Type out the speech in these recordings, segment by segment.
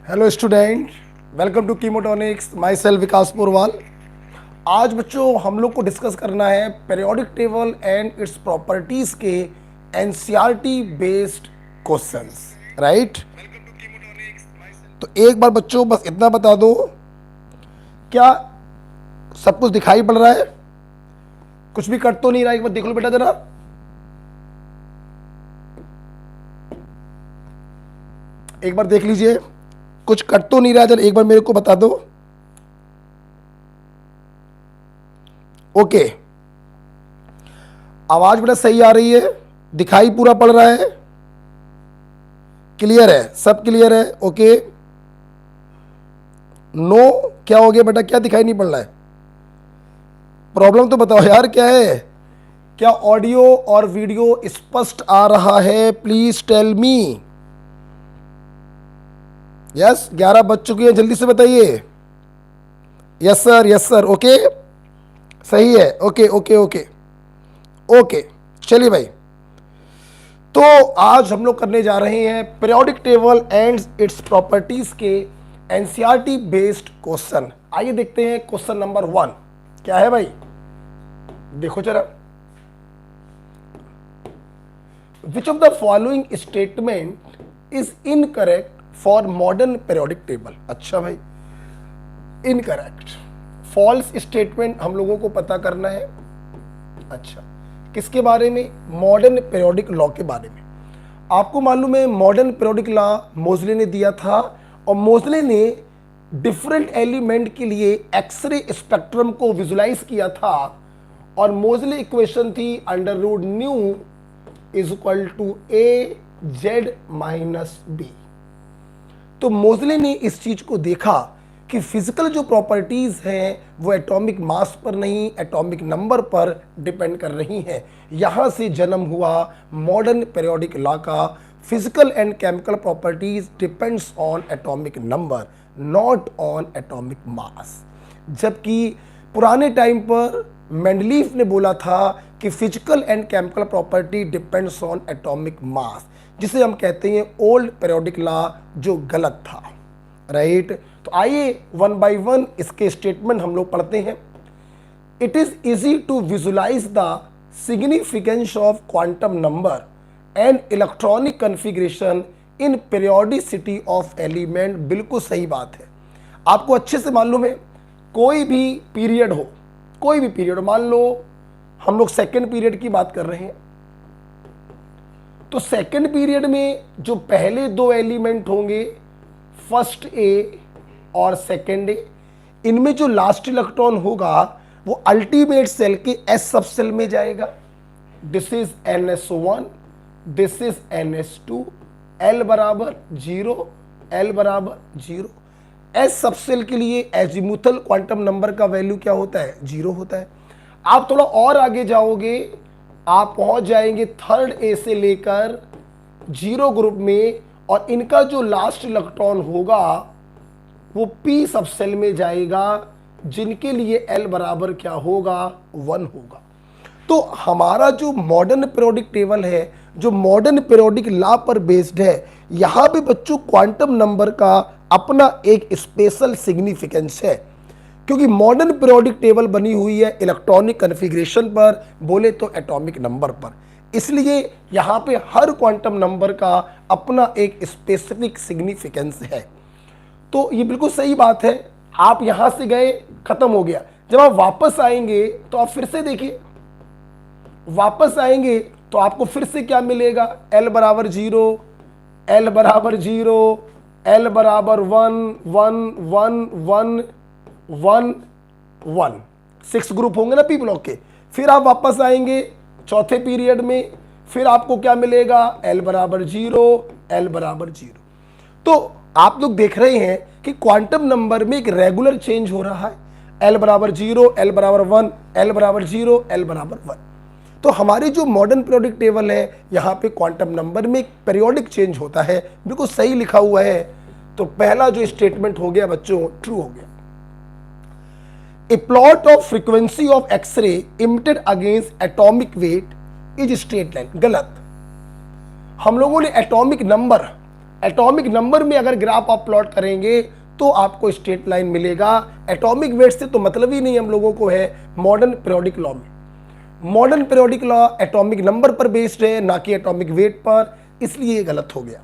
Hello student, welcome to Chemotonics. Myself Vikas Purwal. आज बच्चों हम लोग को डिस्कस करना है periodic table and its properties के एनसीईआरटी बेस्ड क्वेश्चंस, राइट। तो एक बार बच्चों बस इतना बता दो, क्या सब कुछ दिखाई पड़ रहा है? कुछ भी कट तो नहीं रहा? एक बार देख लो बेटा जरा। एक बार देख लीजिए, कुछ कट तो नहीं रहा? जरा एक बार मेरे को बता दो। ओके, आवाज बड़ा सही आ रही है, दिखाई पूरा पड़ रहा है, क्लियर है, सब क्लियर है। ओके, नो क्या हो गया बेटा? क्या दिखाई नहीं पड़ रहा है? प्रॉब्लम तो बताओ यार, क्या है? क्या ऑडियो और वीडियो स्पष्ट आ रहा है? Please tell me. यस, 11 बज चुकी है, जल्दी से बताइए। Yes sir, yes sir. Okay, सही है। ओके ओके ओके ओके, चलिए भाई। तो आज हम लोग करने जा रहे हैं periodic table and its properties के एनसीईआरटी बेस्ड क्वेश्चन। आइए देखते हैं क्वेश्चन नंबर 1 क्या है भाई। देखो जरा, विच of the following statement is incorrect for modern periodic table. अच्छा भाई, इनकरेक्ट, फॉल्स स्टेटमेंट हम लोगों को पता करना है। अच्छा, किसके बारे में? मॉडर्न पीरियोडिक लॉ के बारे में। आपको मालूम है मॉडर्न पीरियोडिक लॉ मोजले ने दिया था, और मोजले ने डिफरेंट एलिमेंट के लिए एक्सरे स्पेक्ट्रम को विजुलाइज किया था, और मोजले इक्वेशन थी under root nu is equal to a z minus b. तो मोजले ने इस चीज को देखा कि फिजिकल जो प्रॉपर्टीज हैं वो एटॉमिक मास पर नहीं, एटॉमिक नंबर पर डिपेंड कर रही हैं। यहां से जन्म हुआ मॉडर्न पीरियोडिक लॉ का। Physical and chemical properties depends on atomic number, not on atomic mass. जबकि पुराने टाइम पर मेंडलीफ ने बोला था कि physical and chemical property depends on atomic mass, जिसे हम कहते हैं ओल्ड पीरियोडिक लॉ, जो गलत था, राइट। तो आइए वन बाय वन इसके स्टेटमेंट हम लोग पढ़ते हैं। It is easy to visualise the significance of quantum number and electronic configuration in periodicity of element. बिल्कुल सही बात है, आपको अच्छे से मालूम है। कोई भी पीरियड हो, कोई भी पीरियड, मान लो हम लोग सेकेंड पीरियड की बात कर रहे हैं, तो सेकेंड पीरियड में जो पहले दो एलिमेंट होंगे, फर्स्ट ए और सेकेंड ए, इनमें जो लास्ट इलेक्ट्रॉन होगा वो अल्टीमेट सेल के एस सब सेल में जाएगा। This is NS1, this is NS2, L बराबर 0, L बराबर 0। एस सब सेल के लिए एजिमुथल क्वांटम नंबर का वैल्यू क्या होता है? 0 होता है। आप थोड़ा और आगे जाओगे, आप पहुंच जाएंगे थर्ड ए से लेकर 0 ग्रुप में, और इनका जो लास्ट इलेक्ट्रॉन होगा वो पी सब सेल में जाएगा, जिनके लिए L बराबर क्या होगा? 1 होगा। तो हमारा जो मॉडर्न पीरियोडिक टेबल है, जो मॉडर्न पीरियोडिक लॉ पर बेस्ड है, यहां पे बच्चों क्वांटम नंबर का अपना एक स्पेशल सिग्निफिकेंस है, क्योंकि मॉडर्न पीरियोडिक टेबल बनी हुई है इलेक्ट्रॉनिक कन्फिग्रेशन पर, बोले तो एटॉमिक नंबर पर। इसलिए यहां पे हर क्वांटम नंबर का अपना एक स्पेसिफिक सिग्निफिकेंस है। तो ये बिल्कुल सही बात है। आप यहां से गए, खत्म हो गया। जब आप वापस आएंगे तो आप फिर से देखिए, वापस आएंगे तो आपको फिर से क्या मिलेगा? L बराबर 0, L बराबर 0, L बराबर 1 1 1 1 1 1, 6 ग्रुप होंगे ना पी ब्लॉक के। फिर आप वापस आएंगे चौथे पीरियड में, फिर आपको क्या मिलेगा? L बराबर 0, L बराबर 0। तो आप लोग देख रहे हैं कि क्वांटम नंबर में एक रेगुलर चेंज हो रहा है। L बराबर 0, L बराबर 1, L बराबर 0, L बराबर 1। तो हमारे जो मॉडर्न पीरियोडिक टेबल है, यहाँ पे क्वांटम नंबर में एक पीरियोडिक चेंज होता है। बिल्कुल सही लिखा हुआ है। तो पहला जो स्टेटमेंट हो गया बच्चों, ट्रू हो गया। A plot of frequency of X ray emitted against atomic weight is straight line. गलत। हम लोगों ने एटॉमिक नंबर एटॉमिक नंबर में अगर ग्राफ आप प्लॉट करेंगे तो आपको स्ट्रेट लाइन मिलेगा। एटॉमिक वेट से तो मतलब ही नहीं हम लोगों को है मॉडर्न पीरियोडिक लॉ में। Modern periodic law atomic number पर बेस्ड है, ना कि एटॉमिक वेट पर, इसलिए ये गलत हो गया।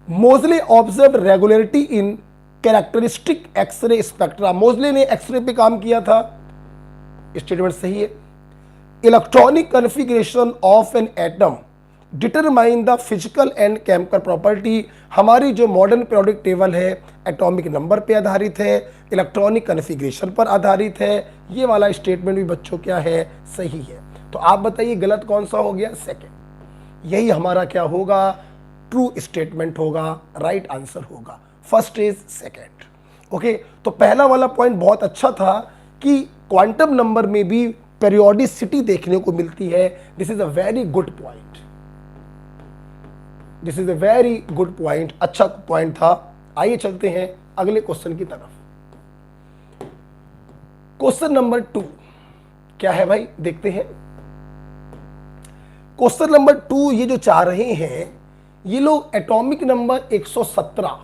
मोजले ऑब्जर्व रेगुलरिटी इन कैरेक्टरिस्टिक एक्सरे स्पेक्ट्रा। मोजले ने एक्सरे पे काम किया था, स्टेटमेंट सही है। Electronic configuration of an atom determine the physical and chemical property. हमारी जो मॉडर्न पीरियोडिक टेबल है एटॉमिक नंबर पे आधारित है, इलेक्ट्रॉनिक कॉन्फ़िगरेशन पर आधारित है। ये वाला स्टेटमेंट भी बच्चों क्या है, सही है। तो आप बताइए गलत कौन सा हो गया, सेकंड। यही हमारा क्या होगा, ट्रू स्टेटमेंट होगा, राइट आंसर होगा। First is second. ओके, तो पहला वाला पॉइंट बहुत अच्छा था कि क्वांटम नंबर में भी पेरियोडिसिटी देखने को मिलती है। This is a very good point, this is a very good point, अच्छा पॉइंट था। आइए चलते हैं अगले क्वेश्चन की तरफ। क्वेश्चन नंबर 2 क्या है भाई, देखते हैं। क्वेश्चन नंबर 2 ये जो चाह रहे हैं ये लोग एटॉमिक नंबर 117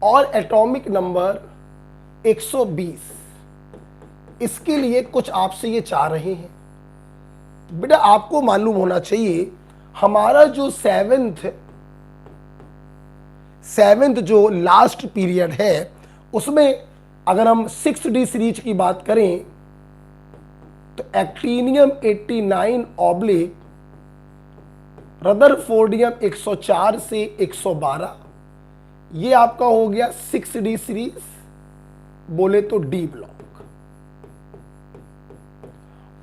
और एटॉमिक नंबर 120 इसके लिए कुछ आपसे ये चाह रहे हैं। बेटा आपको मालूम होना चाहिए हमारा जो सेवेंथ जो लास्ट पीरियड है उसमें अगर हम 6D सीरीज की बात करें तो एक्टिनियम 89 ऑब्लिक रदरफोर्डियम 104 से 112, ये आपका हो गया 6D सीरीज, बोले तो डी ब्लॉक।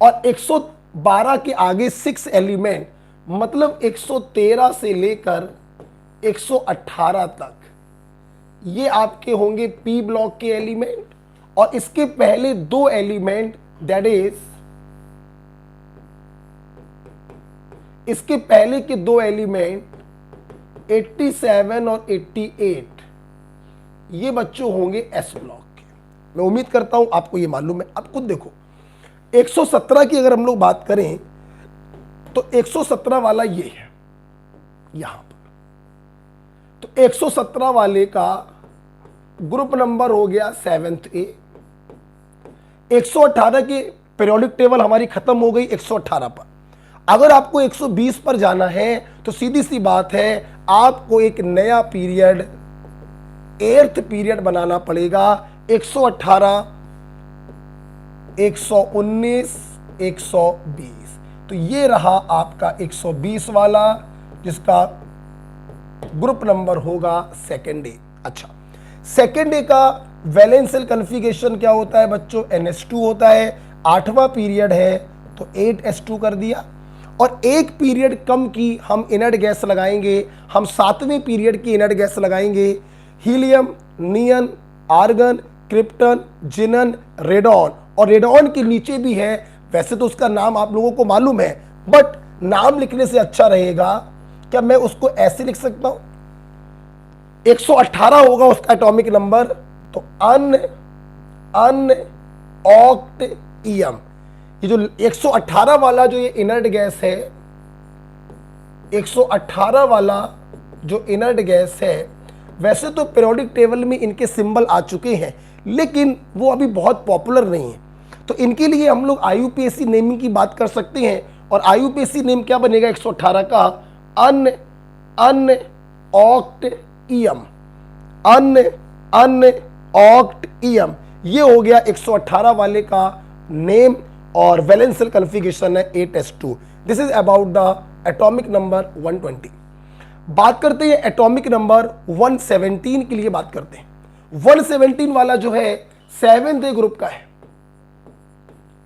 और 112 के आगे 6 एलिमेंट मतलब 113 से लेकर 118 तक ये आपके होंगे पी ब्लॉक के एलिमेंट। और इसके पहले 2 एलिमेंट दैट इज इसके पहले के 2 एलिमेंट 87 और 88 ये बच्चों होंगे एस ब्लॉक के। मैं उम्मीद करता हूं आपको ये मालूम है। अब खुद देखो 117 की अगर हम लोग बात करें तो 117 वाला ये है यहां पर, तो 117 वाले का ग्रुप नंबर हो गया 7th A। 118 की पीरियोडिक टेबल हमारी खत्म हो गई 118 पर। अगर आपको 120 पर जाना है तो सीधी सी बात है आपको एक नया पीरियड 8th पीरियड बनाना पड़ेगा। 118, 119, 120, तो ये रहा आपका 120 वाला जिसका ग्रुप नंबर होगा 2nd A। अच्छा, 2nd A का वैलेंशियल कॉन्फ़िगरेशन क्या होता है बच्चों, NH2 होता है। 8वां पीरियड है तो 8S2 कर दिया। और एक पीरियड कम की हम इनर्ट गैस लगाएंगे, हम 7वें पीरियड की इनर्ट गैस लगाएंगे। हीलियम, नियन, आर्गन, क्रिप्टन, जिनन, रेडॉन। और रेडॉन के नीचे भी है, वैसे तो उसका नाम आप लोगों को मालूम है बट नाम लिखने से अच्छा रहेगा क्या मैं उसको ऐसे लिख सकता हूं, 118 होगा उसका एटॉमिक नंबर, तो अन ऑक्ट ईएम। ये जो 118 वाला जो ये इनर्ट गैस है, 118 वाला जो इनर्ट गैस है, वैसे तो पीरियोडिक टेबल में इनके सिंबल आ चुके हैं लेकिन वो अभी बहुत पॉपुलर नहीं है। तो इनके लिए हम लोग IUPAC नेमिंग की बात कर सकते हैं। और IUPAC नेम क्या बनेगा 118 का, अन ऑक्ट ईएम, अन ऑक्ट ईएम। ये हो गया 118 वाले का नेम। और वैलेंशियल कॉन्फ़िगरेशन है 8S2। This is about the atomic number 120। बात करते हैं एटॉमिक नंबर 117 के लिए बात करते हैं। 117 वाला जो है 7th A ग्रुप का है,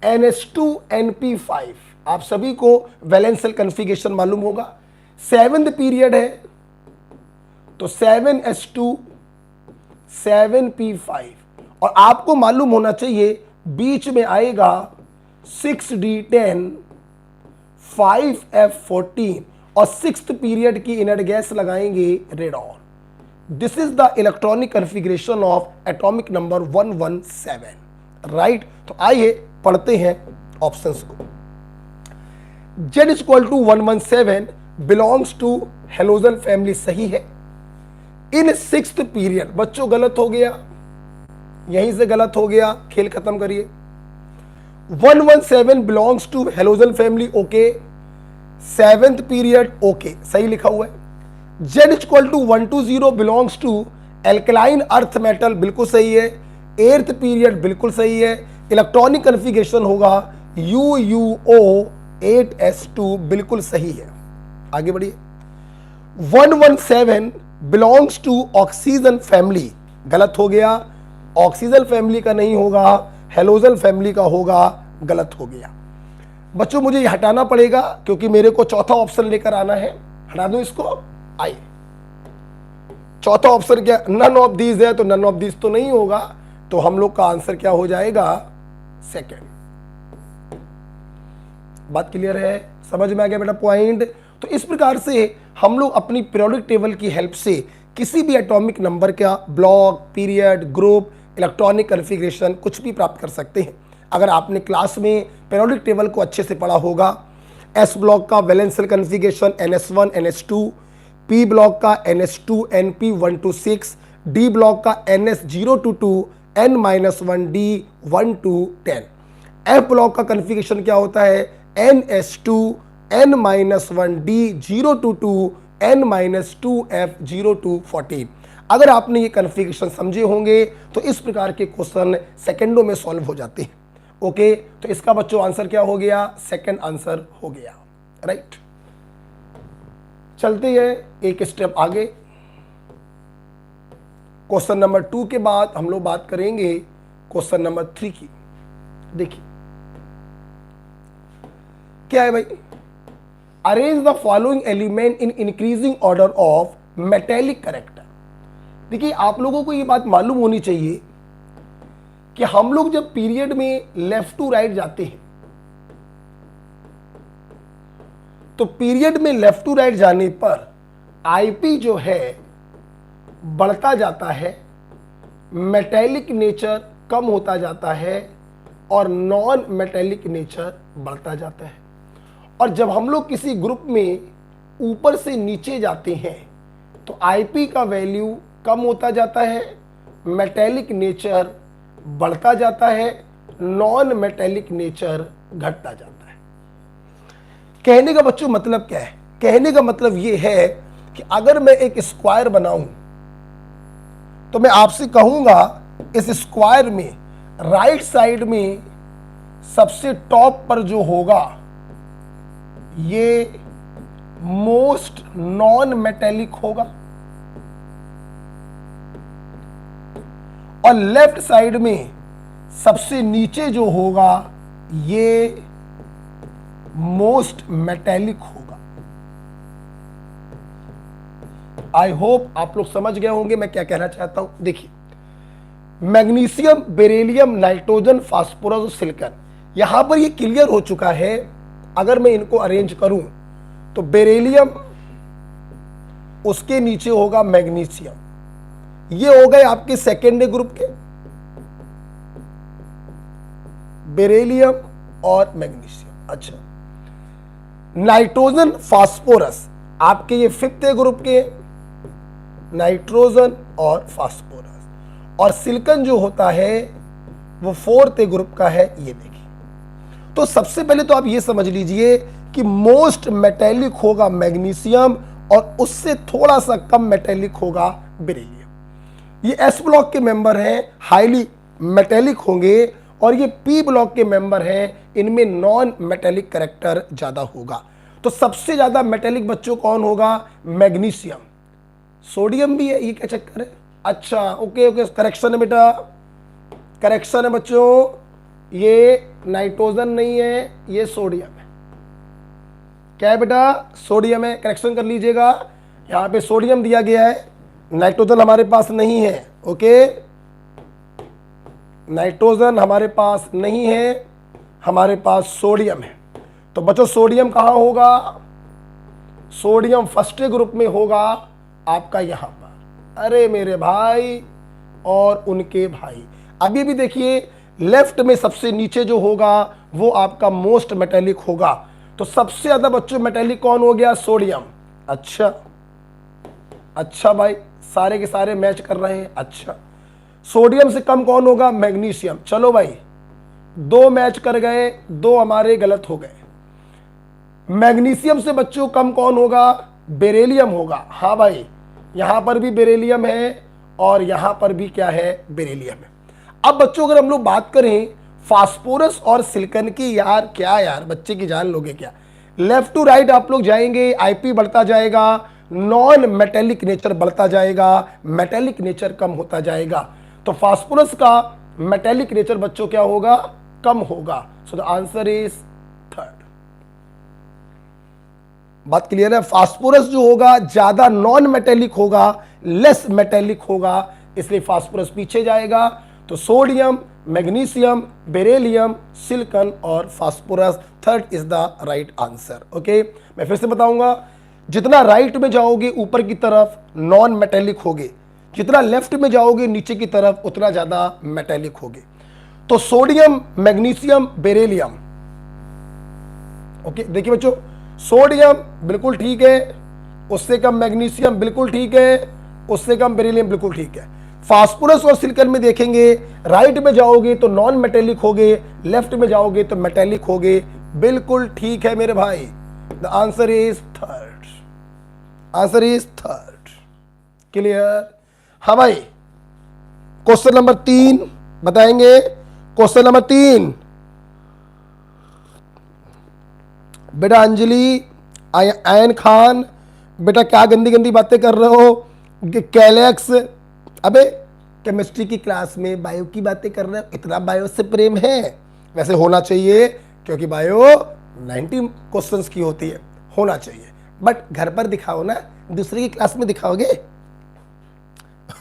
NH2NP5। आप सभी को वैलेंशियल कॉन्फ़िगरेशन मालूम होगा। 7th पीरियड है तो 7S2 7P5। और आपको मालूम होना चाहिए बीच में आएगा 6D10 5F14 और 6th पीरियड की इनर्ट गैस लगाएंगे radon. This is the electronic configuration of atomic number 117, right. तो आइए पढ़ते हैं ऑप्शंस को। Z = 117 belongs to halogen family, सही है। इन 6th पीरियड, बच्चों गलत हो गया, यहीं से गलत हो गया, खेल खत्म करिए। 117 belongs to halogen family, okay. 7th period, okay, सही लिखा हुआ है। Z equal to 120 belongs to alkaline earth metal, बिल्कुल सही है। 8th पीरियड बिल्कुल सही है। इलेक्ट्रॉनिक कन्फिगरेशन होगा UuO 8s2, बिल्कुल सही है। आगे बढ़िए। 117 बिलोंग्स टू ऑक्सीजन फैमिली, गलत हो गया। ऑक्सीजन फैमिली का नहीं होगा, हेलोजन फैमिली का होगा, गलत हो गया। बच्चों मुझे ये हटाना पड़ेगा क्योंकि मेरे को चौथा ऑप्शन लेकर आना है। हटा दूं इसको, आइए। चौथा ऑप्शन क्या, नन ऑफ दीज है, तो नन ऑफ दीज तो नहीं होगा, तो हम लोग का आंसर क्या हो जाएगा, सेकंड। बात क्लियर है, समझ में आ गया बेटा पॉइंट। तो इस प्रकार से हम लोग अपनी पीरियोडिक टेबल की हेल्प से किसी भी एटॉमिक नंबर का block, period, group, electronic configuration कुछ भी प्राप्त कर सकते हैं। अगर आपने क्लास में पीरियोडिक टेबल को अच्छे से पढ़ा होगा, एस ब्लॉक का वैलेंशियल configuration NS1 NS2, P block का NS2 NP 1 to 6, D block का NS 0 to 2 N-1 D 1 to 10, F block का कन्फिग्रेशन क्या होता है, NS2 N-1 D 0 to 2 N-2 F 0 to 14। अगर आपने ये कन्फिग्रेशन समझे होंगे तो इस प्रकार के क्वेश्चन सेकंडों में सॉल्व हो जाते हैं। ओके, तो इसका बच्चों आंसर क्या हो गया, सेकंड आंसर हो गया, राइट। चलते हैं एक स्टेप आगे। क्वेश्चन नंबर 2 के बाद हम लोग बात करेंगे क्वेश्चन नंबर 3 की। देखिए क्या है भाई, arrange the following element in increasing order of metallic character. देखिए आप लोगों को ये बात मालूम होनी चाहिए कि हम लोग जब पीरियड में लेफ्ट टू राइट जाते हैं तो पीरियड में लेफ्ट टू राइट जाने पर आईपी जो है बढ़ता जाता है, मेटेलिक नेचर कम होता जाता है और नॉन मेटेलिक नेचर बढ़ता जाता है। और जब हम लोग किसी ग्रुप में ऊपर से नीचे जाते हैं तो आईपी का वैल्यू कम होता जाता है, मेटेलिक नेचर बढ़ता जाता है, नॉन मेटेलिक नेचर घटता जाता है। कहने का बच्चों मतलब क्या है, कहने का मतलब ये है कि अगर मैं एक स्क्वायर बनाऊं तो मैं आपसे कहूंगा इस स्क्वायर में राइट साइड में सबसे टॉप पर जो होगा ये मोस्ट नॉन मेटेलिक होगा और लेफ्ट साइड में सबसे नीचे जो होगा ये मोस्ट मेटेलिक होगा। आई होप आप लोग समझ गए होंगे मैं क्या कहना चाहता हूं। देखिए मैग्नीशियम, बेरिलियम, नाइट्रोजन, फास्फोरस और सिलिकॉन, यहां पर ये क्लियर हो चुका है। अगर मैं इनको अरेंज करूं तो बेरिलियम, उसके नीचे होगा मैग्नीशियम, ये हो गए आपके सेकेंडरी ग्रुप के, बेरिलियम और मैग्नीशियम। अच्छा, नाइट्रोजन, फास्फोरस आपके ये 5th ग्रुप के, नाइट्रोजन और फास्फोरस, और सिलिकॉन जो होता है वो 4th ग्रुप का है। ये देखिए, तो सबसे पहले तो आप ये समझ लीजिए कि मोस्ट मेटेलिक होगा मैग्नीशियम और उससे थोड़ा सा कम मेटेलिक होगा बेरिलियम। ये एस ब्लॉक के मेंबर हैं, हाईली मेटेलिक होंगे, और ये पी ब्लॉक के मेंबर हैं, इनमें नॉन मेटेलिक कैरेक्टर ज्यादा होगा। तो सबसे ज्यादा मेटेलिक बच्चों कौन होगा, मैग्नीशियम। सोडियम भी है, ये क्या चक्कर है। अच्छा ओके ओके, करेक्शन है बेटा, करेक्शन है बच्चों, ये नाइट्रोजन नहीं है, ये सोडियम है। क्या है बेटा, सोडियम है, करेक्शन कर लीजिएगा। यहां पे सोडियम दिया गया है, नाइट्रोजन हमारे पास नहीं है। ओके, नाइट्रोजन हमारे पास नहीं है, हमारे पास सोडियम है। तो बच्चों सोडियम कहां होगा, सोडियम 1st ग्रुप में होगा आपका यहां पर। अरे मेरे भाई और उनके भाई, अभी भी देखिए लेफ्ट में सबसे नीचे जो होगा वो आपका मोस्ट मेटेलिक होगा। तो सबसे ज्यादा बच्चों मेटेलिक कौन हो गया? सोडियम। अच्छा अच्छा भाई, सारे के सारे मैच कर रहे हैं। अच्छा, सोडियम से कम कौन होगा? मैग्नीशियम। चलो भाई, दो मैच कर गए, दो हमारे गलत हो गए। मैग्नीशियम से बच्चों कम कौन होगा? बेरिलियम होगा। हाँ भाई, यहां पर भी बेरिलियम है और यहां पर भी क्या है? बेरिलियम है। अब बच्चों अगर हम लोग बात करें फास्फोरस और सिलिकॉन की, यार क्या यार, बच्चे की जान लोगे क्या? लेफ्ट टू राइट आप लोग जाएंगे, आईपी बढ़ता जाएगा, नॉन मेटेलिक नेचर बढ़ता जाएगा, मेटेलिक नेचर कम होता जाएगा। तो फास्फोरस का मेटेलिक नेचर बच्चों क्या होगा? कम होगा। So the answer is third. बात क्लियर है? फास्फोरस जो होगा ज्यादा नॉन मेटेलिक होगा, लेस मेटेलिक होगा, इसलिए फास्फोरस पीछे जाएगा। तो सोडियम, मैग्नीशियम, बेरिलियम, सिलिकॉन और phosphorus, third is the right answer. Okay, मैं फिर से बताऊंगा, जितना राइट में जाओगे ऊपर की तरफ नॉन मेटेलिक होगे, जितना लेफ्ट में जाओगे नीचे की तरफ उतना ज्यादा मेटेलिक होगे। तो सोडियम, मैग्नीशियम, बेरिलियम। ओके, देखिए बच्चों, सोडियम बिल्कुल ठीक है, उससे कम मैग्नीशियम बिल्कुल ठीक है, उससे कम बेरिलियम बिल्कुल ठीक है। फास्फोरस और सिलिकॉन में देखेंगे, राइट में जाओगे तो नॉन मेटेलिक होगे, लेफ्ट में जाओगे तो मेटेलिक होगे। बिल्कुल ठीक है मेरे भाई, the answer is third. Answer is third. Clear? हाँ भाई, क्वेश्चन नंबर 3 बताएंगे। क्वेश्चन नंबर 3, बेटा अंजलि, आयन खान, बेटा क्या गंदी गंदी बातें कर रहे हो? कैलेक्स, अबे केमिस्ट्री की क्लास में बायो की बातें कर रहे हो, इतना बायो से प्रेम है? वैसे होना चाहिए, क्योंकि बायो 90 क्वेश्चंस की होती है, होना चाहिए, बट घर पर दिखाओ ना, दूसरे की क्लास में दिखाओगे?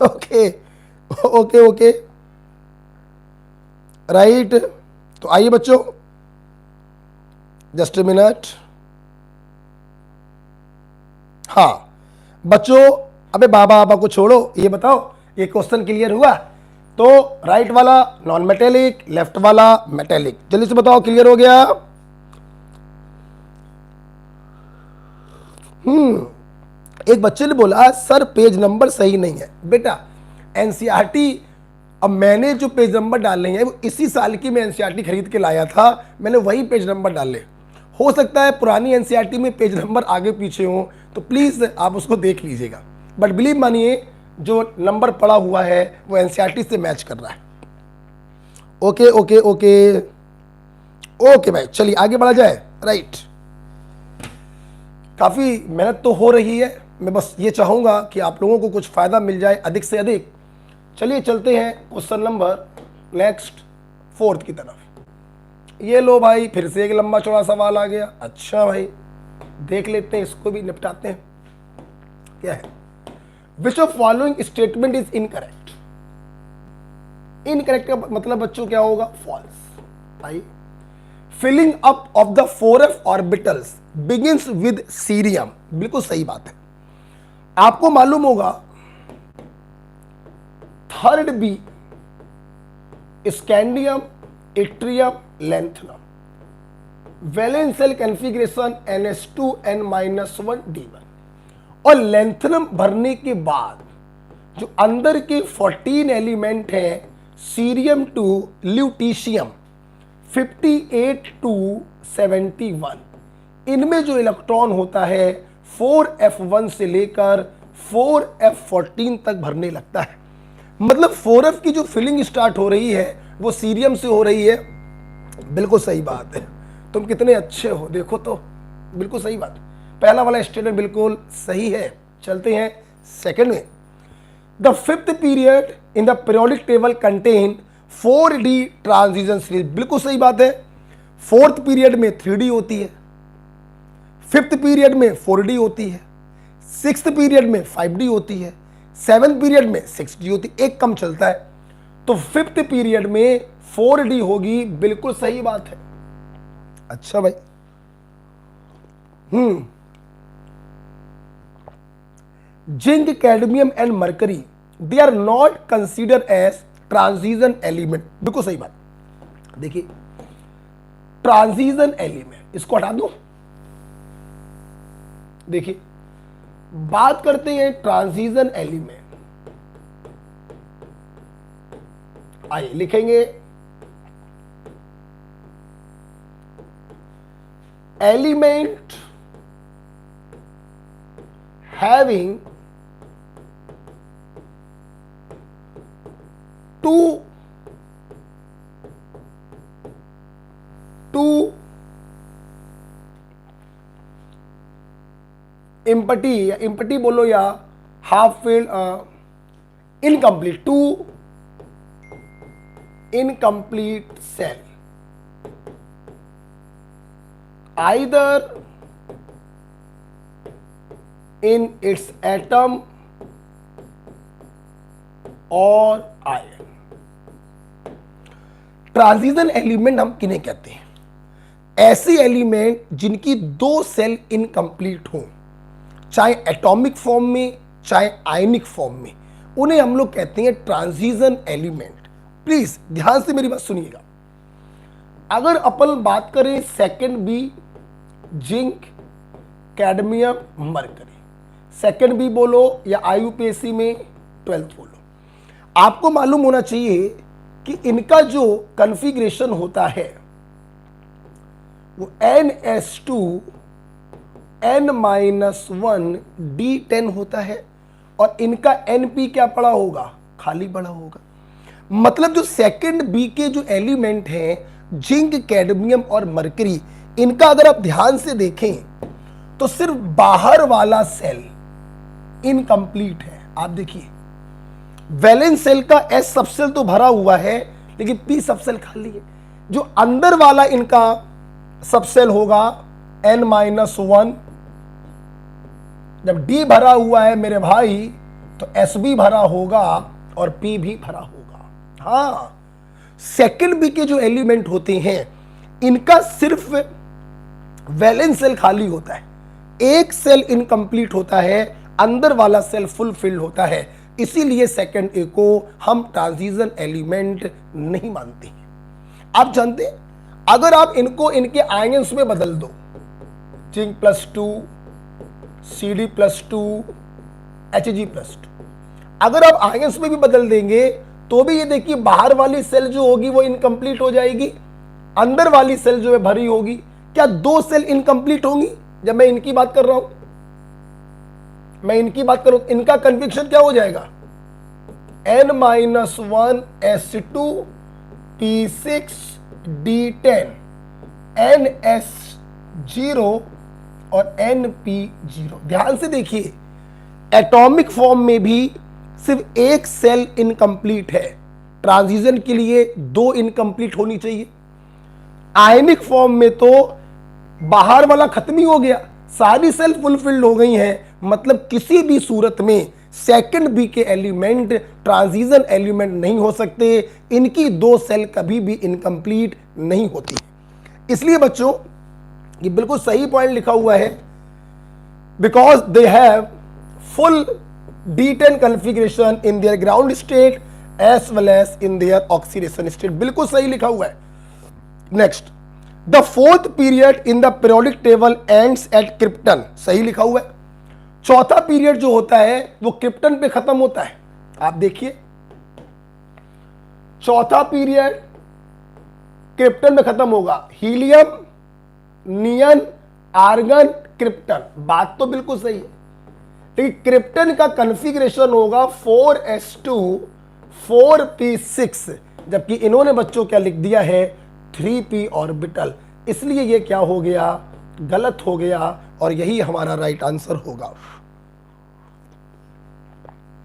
Okay okay okay, right. तो आइए बच्चों, जस्ट ए मिनट। हाँ बच्चों, अबे बाबा बाबा को छोड़ो, ये बताओ ये क्वेश्चन क्लियर हुआ? तो राइट वाला नॉन मेटेलिक, लेफ्ट वाला मेटेलिक, जल्दी से बताओ क्लियर हो गया? एक बच्चे ने बोला सर पेज नंबर सही नहीं है। बेटा एनसीईआरटी, अब मैंने जो पेज नंबर डाले हैं वो इसी साल की मैं एनसीईआरटी खरीद के लाया था, मैंने वही पेज नंबर डाले। हो सकता है पुरानी एनसीईआरटी में पेज नंबर आगे पीछे हो, तो प्लीज आप उसको देख लीजिएगा, बट बिलीव मानिए जो नंबर पड़ा हुआ है वो एनसीईआरटी से मैच कर रहा है। ओके ओके ओके ओके भाई, चलिए आगे बढ़ा जाए। राइट, काफी मेहनत तो हो रही है, मैं बस ये चाहूंगा कि आप लोगों को कुछ फायदा मिल जाए अधिक से अधिक। चलिए चलते हैं क्वेश्चन नंबर नेक्स्ट 4 की तरफ। ये लो भाई, फिर से एक लंबा चौड़ा सवाल आ गया। अच्छा भाई, देख लेते हैं, इसको भी निपटाते हैं। क्या है? Which of following statement is incorrect? Incorrect का मतलब बच्चों क्या होगा? फॉल्स। भाई, filling up of the 4f orbitals begins with cerium, बिल्कुल सही बात है। आपको मालूम होगा third B scandium, yttrium, lanthanum, valence shell configuration ns2n-1d1, और लैंथनम भरने के बाद जो अंदर के 14 एलिमेंट हैं, सीरियम टू ल्यूटीशियम 58 to 71, इनमें जो इलेक्ट्रॉन होता है 4f1 से लेकर 4f14 तक भरने लगता है। मतलब 4f की जो फिलिंग स्टार्ट हो रही है वो सीरियम से हो रही है। बिल्कुल सही बात है, तुम कितने अच्छे हो, देखो तो बिल्कुल सही बात। पहला वाला स्टेटमेंट बिल्कुल सही है। चलते हैं सेकंड में। The fifth period in the periodic table contain 4d transition series, बिल्कुल सही बात है। फोर्थ पीरियड में 3d होती है, फिफ्थ पीरियड में 4d होती है, सिक्स्थ पीरियड में 5d होती है, सेवन्थ पीरियड में 6d होती है, एक kम चलता है। तो फिफ्थ पीरियड में 4d होगी, बिल्कुल सही बात है। अच्छा भाई, zinc, cadmium and mercury, they are not consider as transition element, बिल्कुल सही बात। देखिए ट्रांजिशन एलिमेंट, इसको हटा दो, देखिए, बात करते हैं ट्रांजिशन एलिमेंट। आइए लिखेंगे एलिमेंट हैविंग टू इम्पटी, या इम्पटी बोलो या half filled, incomplete, two incomplete shell, either in its atom or ion। Transition element हम किन्हें कहते हैं? ऐसे एलिमेंट जिनकी दो सेल इनकम्प्लीट हो, चाहे एटॉमिक फॉर्म में चाहे आयनिक फॉर्म में, उन्हें हम लोग कहते हैं ट्रांजिशन एलिमेंट। प्लीज ध्यान से मेरी बात सुनिएगा। अगर अपन बात करें second B, zinc, cadmium, mercury, second B बोलो या आईयूपीएससी में 12th बोलो, आपको मालूम होना चाहिए कि इनका जो कॉन्फ़िगरेशन होता है वो NS2 N-1 D10 होता है, और इनका NP क्या पड़ा होगा? खाली पड़ा होगा। मतलब जो सेकंड बी के जो एलिमेंट हैं, जिंक, कैडमियम और मरकरी, इनका अगर आप ध्यान से देखें तो सिर्फ बाहर वाला सेल इनकम्प्लीट है। आप देखिए, वैलेंस सेल का S सबसेल तो भरा हुआ है, लेकिन P सबसेल खाली है। जो अंदर वाला इनका सबसेल होगा N-1, जब D भरा हुआ है मेरे भाई तो S भी भरा होगा और P भी भरा होगा। हाँ, सेकंड बी के जो एलिमेंट होते हैं इनका सिर्फ वैलेंस सेल खाली होता है, एक सेल इनकम्प्लीट होता है, अंदर वाला सेल फुलफिल्ड होता है। इसीलिए सेकंड ए को हम ट्रांजिशन एलिमेंट नहीं मानते हैं। आप जानते हैं, अगर आप इनको इनके आयंस में बदल दो, जिंक +2, CD+2, Hg+2, अगर आप आयंस में भी बदल देंगे तो भी ये देखिए बाहर वाली सेल जो होगी वो इनकम्प्लीट हो जाएगी, अंदर वाली सेल जो है भरी होगी। क्या दो सेल इनकम्प्लीट होंगी? जब मैं इनकी बात कर रहा हूं, मैं इनकी बात करूं, इनका कन्फिक्शन क्या हो जाएगा? N-1 S2 P6 D10 NS0 और NP0। ध्यान से देखिए, एटॉमिक फॉर्म में भी सिर्फ एक सेल इनकम्प्लीट है, ट्रांजिशन के लिए दो इनकम्प्लीट होनी चाहिए। आयनिक फॉर्म में तो बाहर वाला खत्म ही हो गया, सारी सेल फुलफिल्ड हो गई हैं। मतलब किसी भी सूरत में सेकंड बी के एलिमेंट ट्रांजिशन एलिमेंट नहीं हो सकते, इनकी दो सेल कभी भी इनकम्प्लीट नहीं होती। इसलिए बच्चों ये बिल्कुल सही पॉइंट लिखा हुआ है, because they have full D10 configuration in their ground state as well as in their oxidation state। बिल्कुल सही लिखा हुआ है। Next, the fourth period in the periodic table ends at krypton, सही लिखा हुआ है। चौथा पीरियड जो होता है वो क्रिप्टन पे खत्म होता है। आप देखिए, चौथा पीरियड क्रिप्टन में खत्म होगा। हीलियम, नियन, आर्गन, क्रिप्टन, बात तो बिल्कुल सही है, लेकिन क्रिप्टन का कॉन्फ़िगरेशन होगा 4s2 4p6, जबकि इन्होंने बच्चों क्या लिख दिया है 3p ऑर्बिटल। इसलिए ये क्या हो गया? गलत हो गया, और यही हमारा राइट आंसर होगा।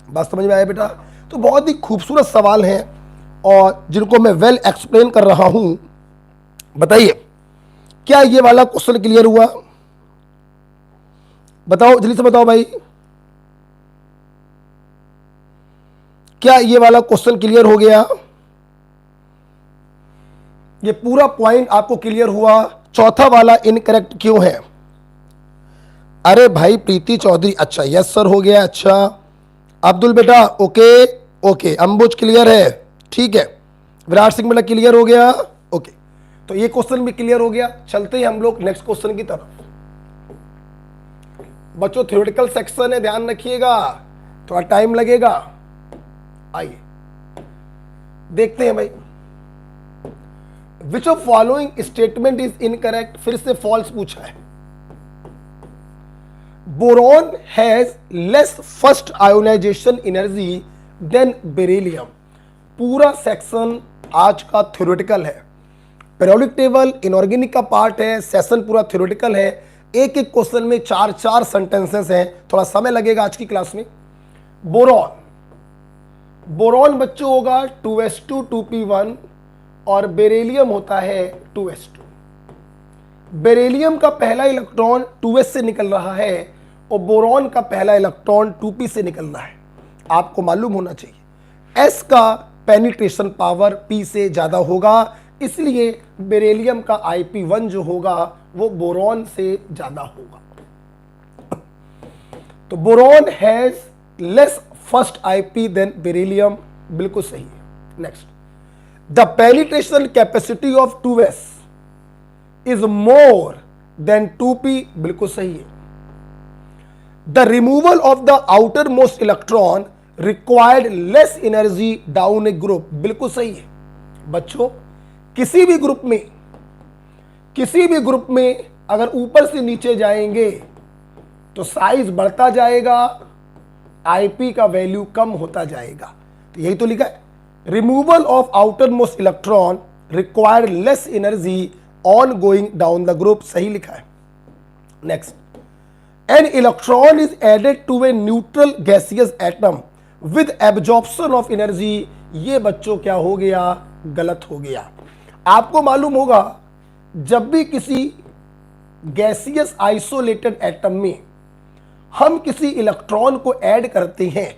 बात समझ में आया बेटा? तो बहुत ही खूबसूरत सवाल है और जिनको मैं वेल एक्सप्लेन कर रहा हूं। बताइए, क्या ये वाला क्वेश्चन क्लियर हुआ? बताओ, जल्दी से बताओ भाई, क्या ये वाला क्वेश्चन क्लियर हो गया? ये पूरा पॉइंट आपको क्लियर हुआ? चौथा वाला इनकरेक्ट क्यों है? अरे भाई प्रीति चौधरी, अच्छा यस सर हो गया। अच्छा अब्दुल बेटा ओके ओके, अंबुज क्लियर है, ठीक है। विराट सिंह बेटा क्लियर हो गया, ओके। तो ये क्वेश्चन भी क्लियर हो गया। चलते हैं हम लोग नेक्स्ट क्वेश्चन की तरफ। बच्चों थ्योरेटिकल सेक्शन है, ध्यान रखिएगा, थोड़ा टाइम लगेगा। आइए देखते हैं भाई, which of following statement is incorrect, फिर से फॉल्स पूछा है। Boron has less first ionization energy than beryllium. पूरा सेक्शन आज का थ्योरेटिकल है, पीरियोडिक टेबल इनऑर्गेनिक का पार्ट है, सेशन पूरा थ्योरेटिकल है। एक एक क्वेश्चन में चार चार सेंटेंसेस हैं, थोड़ा समय लगेगा आज की क्लास में। बोरॉन, बोरॉन बच्चों होगा 2s2 2p1 और बेरिलियम होता है 2s2। बेरिलियम का पहला इलेक्ट्रॉन 2s से निकल रहा है और बोरॉन का पहला इलेक्ट्रॉन 2p से निकल रहा है। आपको मालूम होना चाहिए s का पेनिट्रेशन पावर p से ज्यादा होगा, इसलिए बेरिलियम का IP1 जो होगा वो बोरॉन से ज्यादा होगा। तो boron has less first IP than beryllium, बिल्कुल सही है। Next, the penetration capacity of 2s is more than 2p, बिल्कुल सही है। The removal of the outermost electron required less energy down a group, बिल्कुल सही है। बच्चों किसी भी ग्रुप में अगर ऊपर से नीचे जाएंगे तो साइज बढ़ता जाएगा, IP का वैल्यू कम होता जाएगा। तो यही तो लिखा है, removal of outermost electron required less energy on going down the group, सही लिखा है। Next, an electron is added to a neutral gaseous atom with absorption of energy, ये बच्चों क्या हो गया, गलत हो गया। आपको मालूम होगा जब भी किसी गैसियस आइसोलेटेड एटम में हम किसी इलेक्ट्रॉन को ऐड करते हैं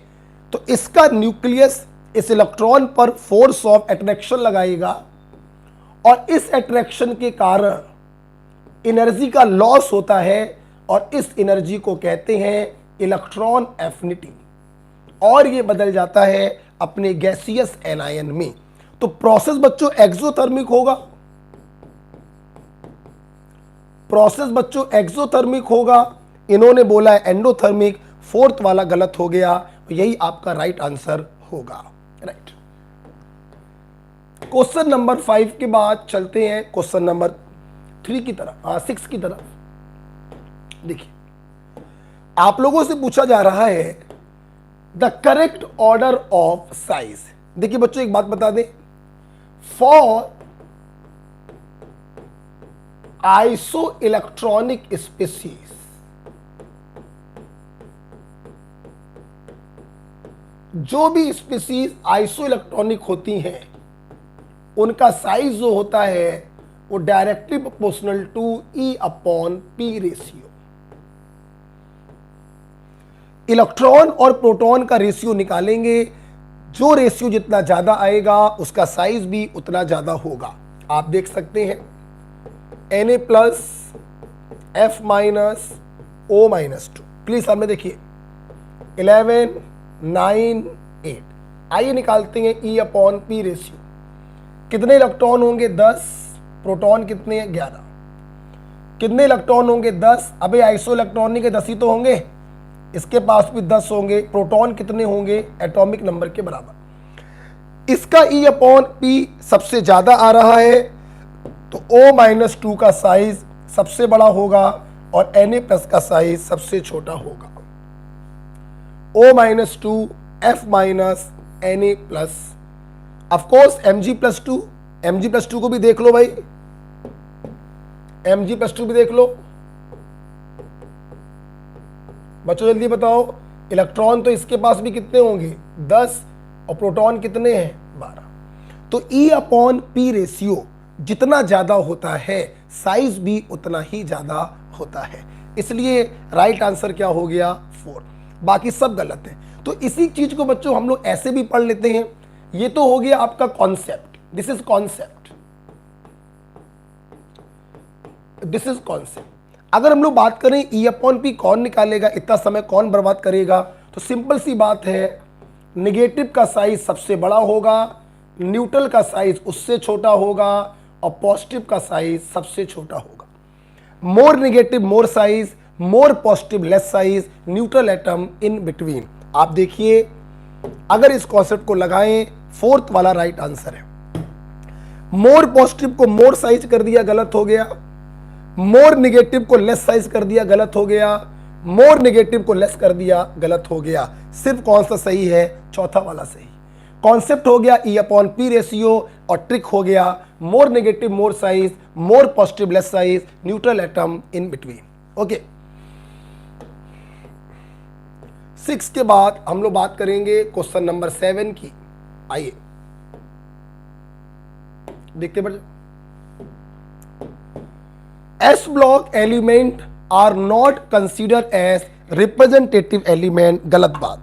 तो इसका न्यूक्लियस इस इलेक्ट्रॉन पर फोर्स ऑफ अट्रैक्शन लगाएगा और इस अट्रैक्शन के कारण एनर्जी का लॉस होता है और इस एनर्जी को कहते हैं इलेक्ट्रॉन एफिनिटी, और ये बदल जाता है अपने गैसियस एनायन में। तो प्रोसेस बच्चों एक्सोथर्मिक होगा, प्रोसेस बच्चों एक्सोथर्मिक होगा, इन्होंने बोला है एंडोथर्मिक, फोर्थ वाला गलत हो गया, यही आपका राइट आंसर होगा। राइट, क्वेश्चन नंबर 5 के बाद चलते हैं क्वेश्चन नंबर 3 की तरफ, 6 की तरफ। देखिए आप लोगों से पूछा जा रहा है the correct order of size. देखिए बच्चों एक बात बता दें, फॉर आइसो इलेक्ट्रॉनिक स्पीसीज, जो भी स्पीसीज आइसो इलेक्ट्रॉनिक होती हैं उनका साइज जो होता है वो directly proportional to E/P ratio. Electron और प्रोटॉन का रेशियो निकालेंगे, जो रेशियो जितना ज्यादा आएगा उसका साइज भी उतना ज्यादा होगा। आप देख सकते हैं Na plus F minus O minus 2, please सामने देखिए 11 9 8। आइए निकालते हैं E/P रेशियो। कितने इलेक्ट्रॉन होंगे 10, प्रोटॉन कितने हैं 11। कितने इलेक्ट्रॉन होंगे 10, अबे आइसो इलेक्ट्रॉनिक के 10 ही तो होंगे, इसके पास भी 10 होंगे। प्रोटॉन कितने होंगे एटॉमिक नंबर के बराबर। इसका E/P सबसे ज्यादा आ रहा है तो O-2 का साइज सबसे बड़ा होगा और Na+ का साइज सबसे छोटा होगा। O-2 F Na+, of course Mg+2 को भी देख लो भाई, Mg+2 भी देख लो बच्चों, जल्दी बताओ। इलेक्ट्रॉन तो इसके पास भी कितने होंगे 10 और प्रोटॉन कितने हैं 12। तो E/P रेशियो जितना ज्यादा होता है साइज भी उतना ही ज्यादा होता है, इसलिए राइट आंसर क्या हो गया 4, बाकी सब गलत है। तो इसी चीज को बच्चों हम लोग ऐसे भी पढ़ लेते हैं, ये तो हो गया आपका कॉन्सेप्ट, दिस इज कॉन्सेप्ट। अगर हम लोग बात करें E/P कौन निकालेगा, इतना समय कौन बर्बाद करेगा, तो सिंपल सी बात है, नेगेटिव का साइज सबसे बड़ा होगा, न्यूट्रल का साइज उससे छोटा होगा और पॉजिटिव का साइज सबसे छोटा होगा। More negative more size, more positive less size, neutral atom in between. आप देखिए अगर इस कॉन्सेप्ट को लगाएं, फोर्थ वाला राइट आंसर है। मोर पॉजिटिव को मोर साइज कर दिया, गलत हो गया। मोर निगेटिव को लेस साइज कर दिया, गलत हो गया। मोर निगेटिव को लेस कर दिया, गलत हो गया। सिर्फ कौन सा सही है? चौथा वाला सही। कॉन्सेप्ट हो गया E/P रेशियो और ट्रिक हो गया more negative more size, more positive less size, neutral atom in between. Okay, 6 के बाद हम लोग बात करेंगे क्वेश्चन नंबर 7 की। आइए देखते बच्चों। S block element are not consider as representative element. गलत बात,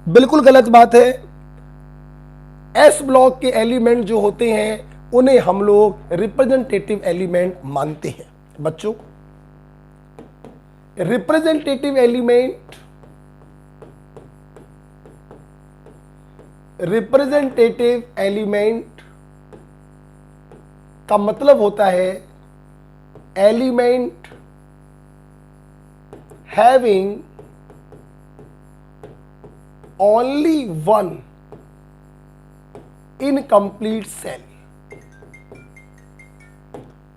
बिल्कुल गलत बात है। एस ब्लॉक के एलिमेंट जो होते हैं उन्हें हम लोग रिप्रेजेंटेटिव एलिमेंट मानते हैं। बच्चों, रिप्रेजेंटेटिव एलिमेंट, रिप्रेजेंटेटिव एलिमेंट का मतलब होता है element having only one incomplete shell,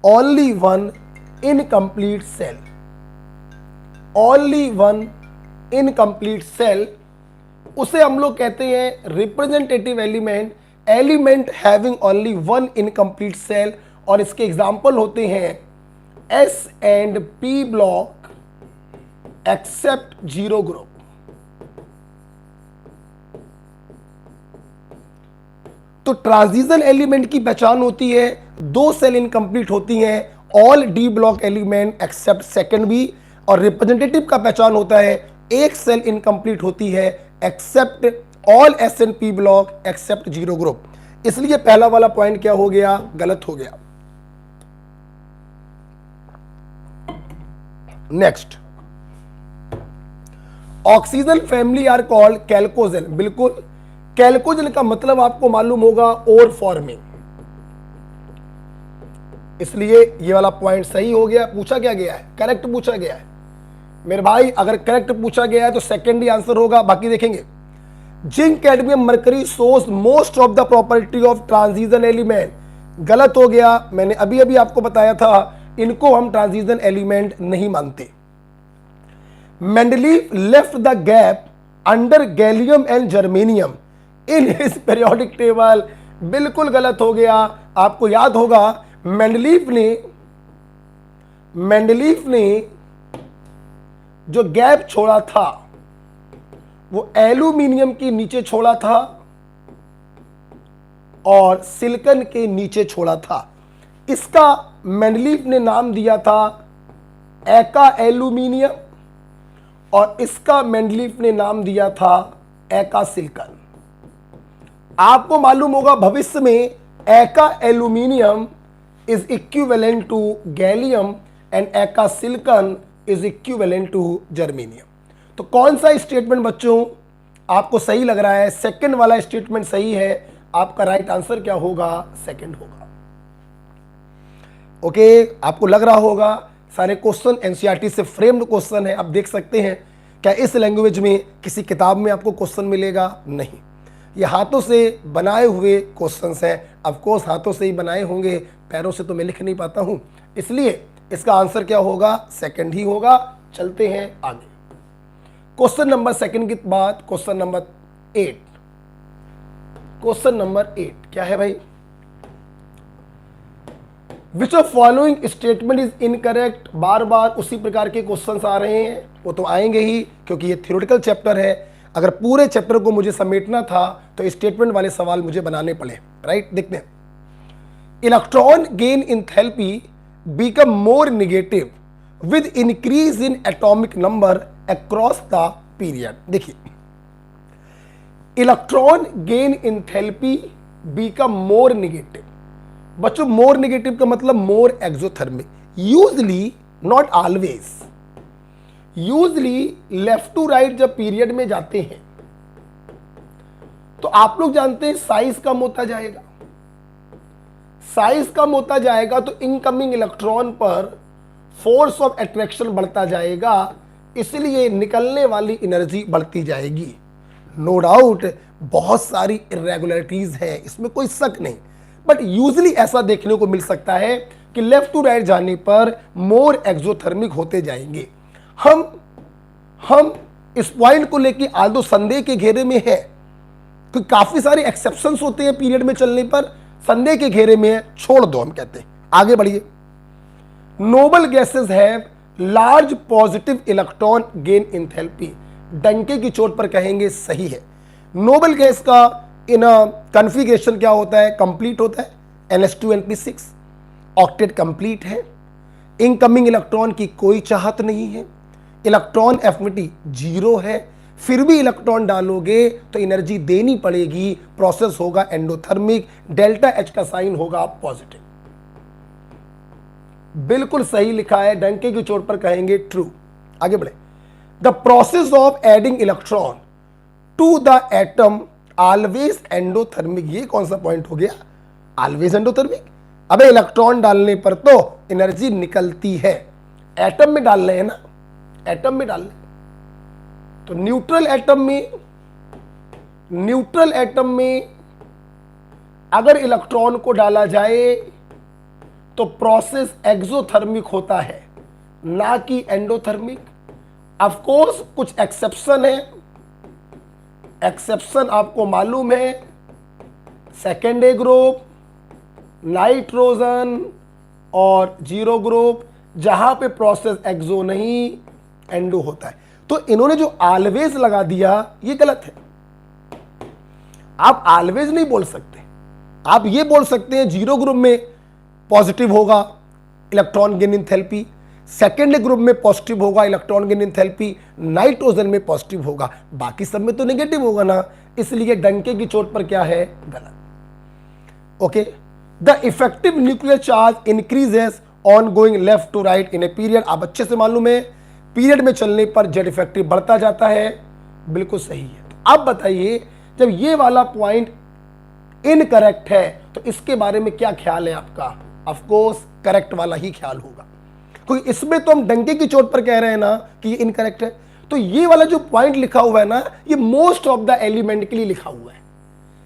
only one incomplete shell, only one incomplete shell, उसे हम लोग कहते हैं representative element. Element having only one incomplete shell, और इसके एग्जाम्पल होते हैं S and P block except zero group. तो ट्रांजिशन एलिमेंट की पहचान होती है दो सेल इनकम्प्लीट होती हैं, all D block element except second B, और रिप्रेजेंटेटिव का पहचान होता है एक सेल इनकम्प्लीट होती है except all S and P block except zero group. इसलिए पहला वाला पॉइंट क्या हो गया? गलत हो गया। Next, oxygen family are called chalcogen. बिल्कुल, कैल्कोजेन का मतलब आपको मालूम होगा ओर फॉर्मिंग, इसलिए ये वाला पॉइंट सही हो गया। पूछा क्या गया है? करेक्ट पूछा गया है मेरे भाई। अगर करेक्ट पूछा गया है तो सेकंड ही आंसर होगा, बाकी देखेंगे। Zinc, cadmium, mercury source most of the property of transition element. गलत हो गया। मैंने अभी अभी आपको बताया था इनको हम ट्रांजिशन एलिमेंट नहीं मानते। Mendeleev left the gap under gallium and germanium in his periodic table. बिल्कुल गलत हो गया। आपको याद होगा मेंडलीफ ने जो गैप छोड़ा था वो एल्यूमिनियम के नीचे छोड़ा था और सिलिकॉन के नीचे छोड़ा था। इसका मेंडलीफ ने नाम दिया था एका एल्यूमिनियम और इसका मेंडलीफ ने नाम दिया था एका सिलिकॉन। आपको मालूम होगा भविष्य में एका aluminium is equivalent to gallium and एका silicon is equivalent to germanium. तो कौन सा स्टेटमेंट बच्चों आपको सही लग रहा है? सेकंड वाला स्टेटमेंट सही है। आपका राइट आंसर क्या होगा? सेकंड होगा। ओके, आपको लग रहा होगा सारे क्वेश्चन एनसीईआरटी से फ्रेम्ड क्वेश्चन है। आप देख सकते हैं क्या इस लैंग्वेज में किसी किताब में आपको क्वेश्चन मिलेगा? नहीं, ये हाथों से बनाए हुए क्वेश्चंस हैं। ऑफ कोर्स हाथों से ही बनाए होंगे, पैरों से तो मैं लिख नहीं पाता हूं, इसलिए इसका आंसर क्या होगा? सेकंड ही होगा। चलते हैं आगे। क्वेश्चन नंबर सेकंड के बाद क्वेश्चन नंबर 8। क्वेश्चन नंबर 8 क्या है भाई? Which of following statement is incorrect. बार बार उसी प्रकार के क्वेश्चंस आ रहे हैं, वो तो आएंगे ही क्योंकि ये थ्योरेटिकल चैप्टर है। अगर पूरे चैप्टर को मुझे समेटना था तो स्टेटमेंट वाले सवाल मुझे बनाने पड़े, राइट? देखते हैं। Electron gain enthalpy become more negative with increase in atomic number across the period. देखिए, electron gain enthalpy become more negative. बच्चों, मोर नेगेटिव का मतलब more exothermic. Usually, not always, usually left to right जब period में जाते हैं तो आप लोग जानते हैं साइज कम होता जाएगा। साइज कम होता जाएगा तो इनकमिंग इलेक्ट्रॉन पर फोर्स ऑफ अट्रैक्शन बढ़ता जाएगा, इसलिए निकलने वाली एनर्जी बढ़ती जाएगी। नो डाउट बहुत सारी इरेगुलरिटीज है, इसमें कोई शक नहीं, बट यूजली ऐसा देखने को मिल सकता है कि लेफ्ट टू राइट जाने पर मोर एक्सोथर्मिक होते जाएंगे। हम इस पॉइंट को लेकर आल्दो संदेह के घेरे में है, कि काफी सारे एक्सेप्शंस होते हैं पीरियड में चलने पर, संदेह के घेरे में है, छोड़ दो हम कहते हैं। आगे बढ़िए। Noble gases have large positive electron gain enthalpy, डंके की चोट पर कहेंगे सही है। नोबल गैस का इन कॉन्फ़िगरेशन क्या होता है? कंप्लीट होता है, NH2 ऑक्टेट कंप्लीट है, इनकमिंग इलेक्ट्रॉन की कोई चाहत नहीं है, इलेक्ट्रॉन एफिनिटी 0 है, फिर भी इलेक्ट्रॉन डालोगे तो एनर्जी देनी पड़ेगी, प्रोसेस होगा एंडोथर्मिक, डेल्टा H का साइन होगा पॉजिटिव। बिल्कुल सही लिखा है, डंके की चोट पर कहेंगे ट्रू। आगे बढ़े। The process of adding electron to the atom always endothermic, ये कौन सा पॉइंट हो गया? Always endothermic. अबे इलेक्ट्रॉन डालने पर तो एनर्जी निकलती है, एटम में डाल रहे हैं ना, एटम में डाल रहे, तो न्यूट्रल एटम में अगर इलेक्ट्रॉन को डाला जाए तो प्रोसेस एक्सोथर्मिक होता है, ना कि एंडोथर्मिक। ऑफ कोर्स कुछ एक्सेप्शन है, एक्सेप्शन आपको मालूम है, सेकेंड ए ग्रुप, नाइट्रोजन और 0 ग्रुप, जहां पे प्रोसेस एक्सो नहीं एंडो होता है। तो इन्होंने जो ऑलवेज लगा दिया ये गलत है। आप ऑलवेज नहीं बोल सकते, आप ये बोल सकते हैं 0 ग्रुप में पॉजिटिव होगा electron gain enthalpy, second group में पॉजिटिव होगा इलेक्ट्रॉन गेन एंथैल्पी, नाइट्रोजन में पॉजिटिव होगा, बाकी सब में तो नेगेटिव होगा ना, इसलिए डंके की चोट पर क्या है? गलत। Okay. The effective nuclear charge increases on going left to right in a period, आप अच्छे से मालूम है, पीरियड में चलने पर जेड इफेक्टिव बढ़ता जाता है, बिल्कुल सही है। तो अब बताइए, जब ये वाला पॉइंट इनकरेक्ट है तो इसके बारे में क्या ख्याल है आपका? ऑफ कोर्स करेक्ट वाला ही ख्याल होगा, क्योंकि इसमें तो हम डंके की चोट पर कह रहे हैं ना कि ये इनकरेक्ट है। तो ये वाला जो पॉइंट लिखा हुआ है ना, ये मोस्ट ऑफ द एलिमेंट के लिए लिखा हुआ है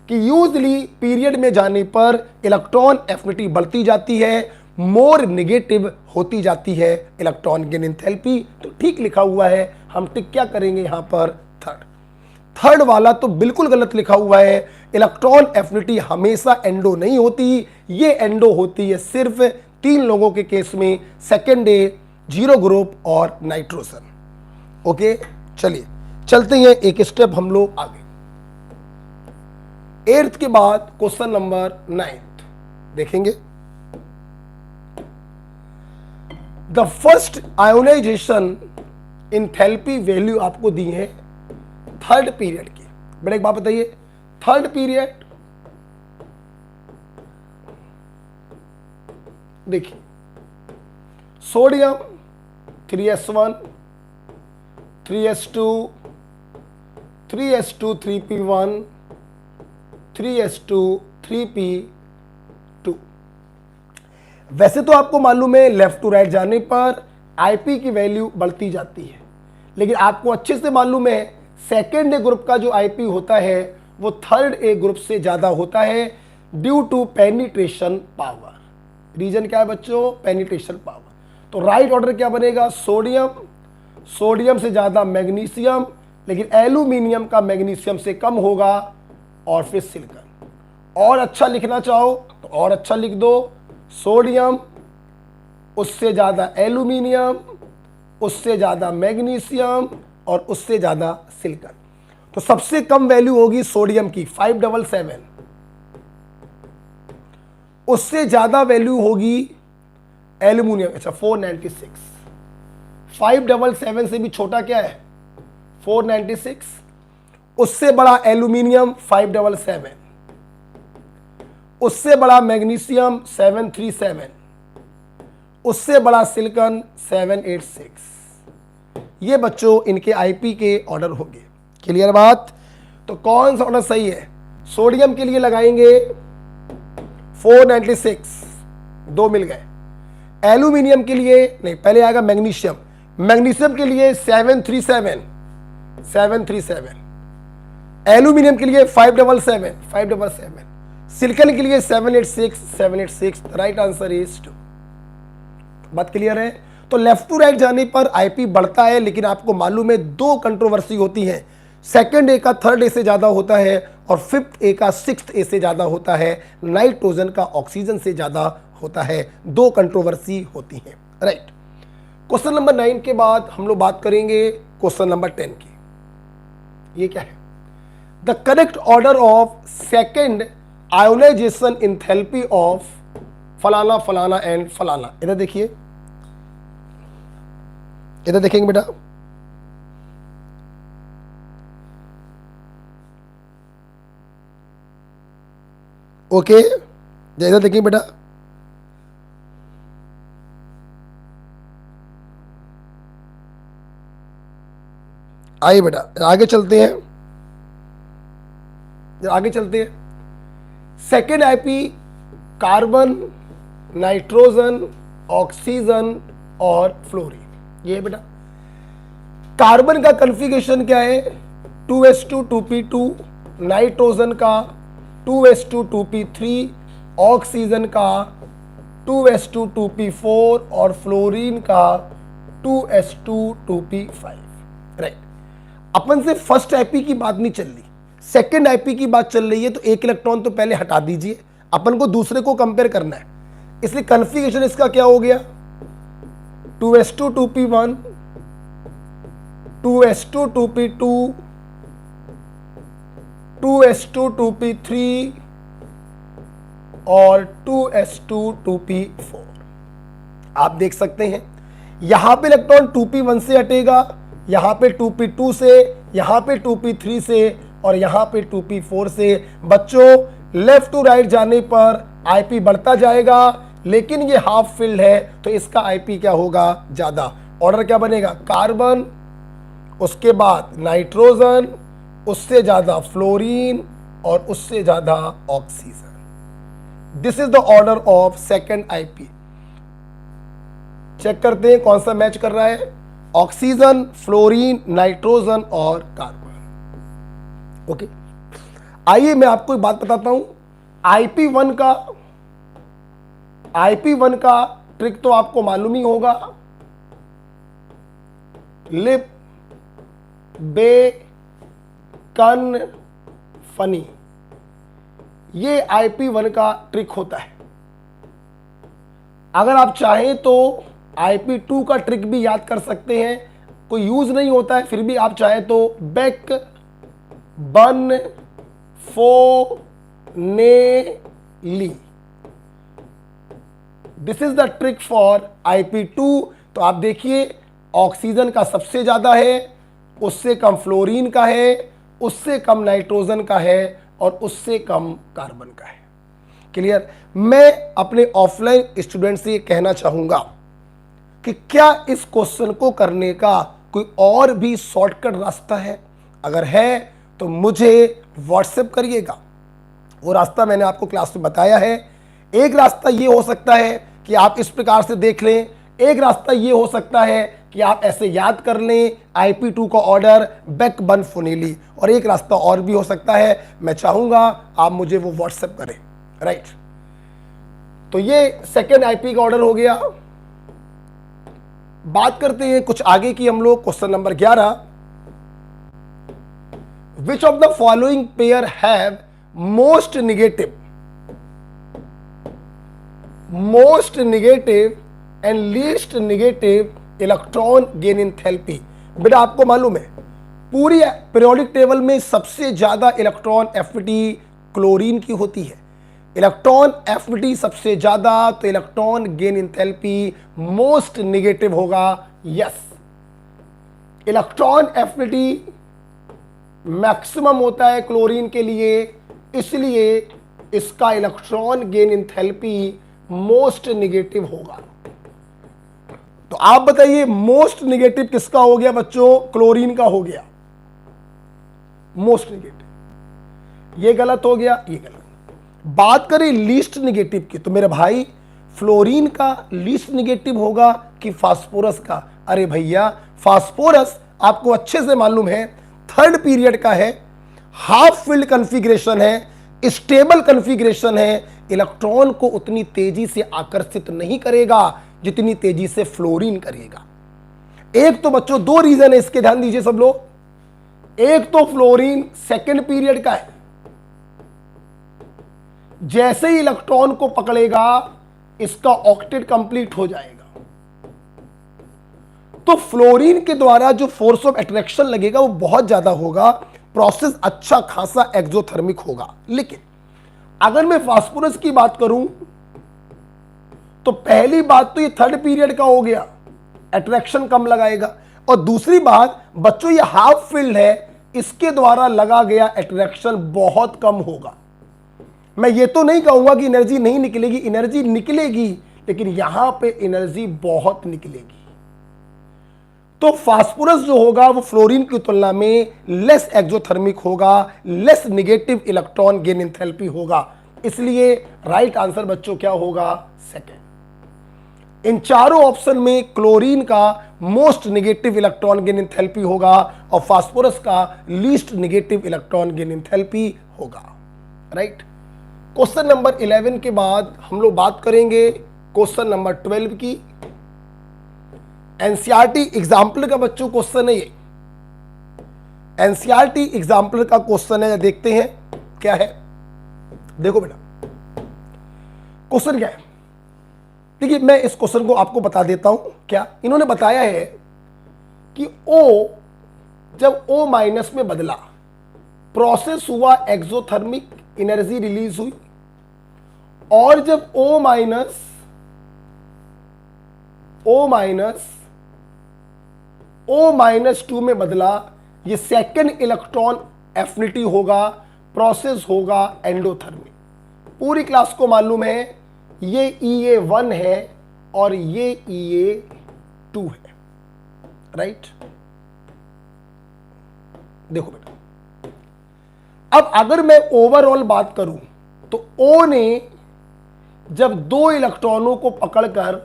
कि यूजली पीरियड में जाने पर इलेक्ट्रॉन एफिनिटी बढ़ती जाती है, मोर नेगेटिव होती जाती है इलेक्ट्रॉन गेन एंथैल्पी। तो ठीक लिखा हुआ है, हम टिक क्या करेंगे यहां पर? थर्ड वाला तो बिल्कुल गलत लिखा हुआ है, इलेक्ट्रॉन एफिनिटी हमेशा एंडो नहीं होती, ये एंडो होती है सिर्फ 3 लोगों के केस में, सेकेंड ए, 0 ग्रुप और नाइट्रोजन। ओके, चलिए चलते हैं एक स्टेप हम लोग आगे। 8th के बाद क्वेश्चन नंबर 9 देखेंगे। The first ionization enthalpy value आपको दी है 3rd पीरियड की। बेटा एक बात बताइए, 3rd पीरियड देखिए, sodium 3s1 3s2 3s2 3p1 3s2 3p2। वैसे तो आपको मालूम है लेफ्ट टू राइट जाने पर आईपी की वैल्यू बढ़ती जाती है, लेकिन आपको अच्छे से मालूम है सेकेंड ए ग्रुप का जो आईपी होता है वो 3rd ए ग्रुप से ज्यादा होता है due to penetration power. Reason क्या है बच्चों? Penetration power. तो राइट ऑर्डर क्या बनेगा? सोडियम, सोडियम से ज्यादा मैग्नीशियम, लेकिन एल्यूमिनियम का मैग्नीशियम से कम होगा, और फिर सिलिकॉन। और अच्छा लिखना चाहो तो और अच्छा लिख दो, सोडियम, उससे ज्यादा एल्यूमिनियम, उससे ज्यादा मैग्नीशियम और उससे ज्यादा सिलिकॉन। तो सबसे कम वैल्यू होगी सोडियम की 577, उससे ज्यादा वैल्यू होगी एल्यूमिनियम, अच्छा 496। 577 से भी छोटा क्या है? 496। उससे बड़ा एल्यूमिनियम 577, उससे बड़ा मैग्नीशियम 737, उससे बड़ा सिलिकॉन 786। ये बच्चों इनके आईपी के ऑर्डर होंगे। क्लियर बात? तो कौन सा ऑर्डर सही है? सोडियम के लिए लगाएंगे 496, 2 मिल गए। एल्यूमिनियम के लिए नहीं, पहले आएगा मैग्नीशियम। मैग्नीशियम के लिए 737, एल्यूमिनियम के लिए 577, सिलिकॉन के लिए 786। Right answer is 2। बात क्लियर है? तो लेफ्ट टू राइट जाने पर आईपी बढ़ता है, लेकिन आपको मालूम है दो कंट्रोवर्सी होती है। सेकंड ए का थर्ड ए से ज्यादा होता है और फिफ्थ ए का सिक्स्थ ए से ज्यादा होता है। नाइट्रोजन का ऑक्सीजन से ज्यादा होता है। दो कंट्रोवर्सी होती है। राइट। क्वेश्चन नंबर 9 के बाद हम लोग बात करेंगे क्वेश्चन नंबर 10 की। ये क्या है? The correct order of second ionization enthalpy of फलाना फलाना एंड फलाना। इधर देखिए, इधर देखेंगे बेटा। ओके, इधर देखिए बेटा। आइए बेटा आगे चलते हैं, आगे चलते हैं। Second IP carbon, nitrogen, oxygen और फ्लोरीन। ये है बेटा। कार्बन का कॉन्फ़िगरेशन क्या है? 2s2 2p2, नाइट्रोजन का 2s2 2p3, ऑक्सीजन का 2s2 2p4 और फ्लोरीन का 2s2 2p5। राइट। अपन से फर्स्ट आईपी की बात नहीं चल रही, सेकेंड आईपी की बात चल रही है, तो एक इलेक्ट्रॉन तो पहले हटा दीजिए, अपन को दूसरे को कंपेयर करना है। इसलिए कॉन्फ़िगरेशन इसका क्या हो गया? 2s2 2p1, 2s2 2p2, 2s2 2p3 और 2s2 2p4। आप देख सकते हैं यहां पे इलेक्ट्रॉन 2p1 से हटेगा, यहां पे 2p2 से, यहां पे 2p3 से और यहां पे 2p4 से। बच्चों लेफ्ट टू राइट जाने पर आईपी बढ़ता जाएगा, लेकिन ये हाफ फिल्ड है तो इसका आईपी क्या होगा? ज्यादा। ऑर्डर क्या बनेगा? कार्बन, उसके बाद नाइट्रोजन, उससे ज्यादा फ्लोरीन और उससे ज्यादा oxygen. This is the order of second IP. Check करते हैं कौन सा मैच कर रहा है। ऑक्सीजन, फ्लोरीन, नाइट्रोजन और कार्बन। ओके, आइए मैं आपको एक बात बताता हूं। IP1 का ट्रिक तो आपको मालूम ही होगा। लिप, बे, कन, फनी, ये IP1 का ट्रिक होता है। अगर आप चाहें तो IP2 का ट्रिक भी याद कर सकते हैं, कोई यूज नहीं होता है, फिर भी आप चाहें तो बेक, बन, फो, ने, ली। This is the trick for IP2। तो आप देखिए ऑक्सीजन का सबसे ज्यादा है, उससे कम फ्लोरीन का है, उससे कम नाइट्रोजन का है और उससे कम कार्बन का है। क्लियर? मैं अपने ऑफलाइन स्टूडेंट से ये कहना चाहूंगा कि क्या इस क्वेश्चन को करने का कोई और भी शॉर्टकट रास्ता है? अगर है तो मुझे व्हाट्सएप करिएगा। वो रास्ता मैंने आपको क्लास में बताया है। एक रास्ता ये हो सकता है कि आप इस प्रकार से देख लें, एक रास्ता ये हो सकता है कि आप ऐसे याद कर लें IP2 का ऑर्डर बेक, बन, फुनेली, और एक रास्ता और भी हो सकता है। मैं चाहूंगा आप मुझे वो व्हाट्सएप करें। राइट। तो ये सेकेंड आईपी का ऑर्डर हो गया। बात करते हैं कुछ आगे की हम लोग। Question number 11, which of the following pair have most negative and least negative electron gain enthalpy. बेटा आपको मालूम है पूरी पीरियोडिक टेबल में सबसे ज्यादा इलेक्ट्रॉन एफिनिटी क्लोरीन की होती है। इलेक्ट्रॉन एफिनिटी सबसे ज्यादा, तो electron gain enthalpy most negative होगा। यस, इलेक्ट्रॉन एफिनिटी मैक्सिमम होता है क्लोरीन के लिए, इसलिए इसका electron gain enthalpy most negative होगा। तो आप बताइए मोस्ट नेगेटिव किसका हो गया बच्चों? क्लोरीन का हो गया मोस्ट नेगेटिव। ये गलत हो गया, ये गलत। बात करें लीस्ट नेगेटिव की, तो मेरे भाई फ्लोरीन का लीस्ट निगेटिव होगा कि फास्फोरस का? अरे भैया, फास्फोरस आपको अच्छे से मालूम है थर्ड पीरियड का है, हाफ फील्ड कॉन्फ़िगरेशन है, स्टेबल कॉन्फ़िगरेशन है, इलेक्ट्रॉन को उतनी तेजी से आकर्षित नहीं करेगा जितनी तेजी से फ्लोरीन करेगा। एक तो बच्चों दो रीजन है इसके, ध्यान दीजिए सब लोग। एक तो फ्लोरीन सेकेंड पीरियड का है, जैसे ही इलेक्ट्रॉन को पकड़ेगा इसका ऑक्टेट कंप्लीट हो जाएगा, तो फ्लोरीन के द्वारा जो फोर्स ऑफ अट्रैक्शन लगेगा वो बहुत ज्यादा होगा, प्रोसेस अच्छा खासा एक्सोथर्मिक होगा। लेकिन अगर मैं फास्फोरस की बात करूं तो पहली बात तो ये थर्ड पीरियड का हो गया, अट्रैक्शन कम लगाएगा, और दूसरी बात बच्चों ये हाफ फील्ड है, इसके द्वारा लगा गया अट्रैक्शन बहुत कम होगा। मैं ये तो नहीं कहूंगा कि एनर्जी नहीं निकलेगी, एनर्जी निकलेगी, लेकिन यहां पे एनर्जी बहुत निकलेगी। तो फास्फोरस जो होगा वो फ्लोरीन की तुलना में लेस एक्सोथर्मिक होगा, less negative electron gain enthalpy होगा। इसलिए राइट आंसर बच्चों क्या होगा? सेकेंड। इन चारों ऑप्शन में क्लोरीन का most negative electron gain enthalpy होगा और फास्फोरस का least negative electron gain enthalpy होगा। राइट। क्वेश्चन नंबर 11 के बाद हम लोग बात करेंगे क्वेश्चन नंबर 12 की। एनसीईआरटी एग्जाम्पल का बच्चों क्वेश्चन है ये, एनसीईआरटी एग्जाम्पल का क्वेश्चन है, देखते हैं क्या है। देखो बेटा क्वेश्चन क्या है, देखिए मैं इस क्वेश्चन को आपको बता देता हूं। क्या इन्होंने बताया है कि O जब O माइनस में बदला, प्रोसेस हुआ एक्सोथर्मिक, एनर्जी रिलीज हुई, और जब O माइनस 2 में बदला, ये सेकेंड इलेक्ट्रॉन एफिनिटी होगा, प्रोसेस होगा एंडोथर्मिक। पूरी क्लास को मालूम है ये EA1 है और ये EA2 है। राइट। देखो बेटा, अब अगर मैं ओवरऑल बात करूं तो O ने जब दो इलेक्ट्रॉनों को पकड़कर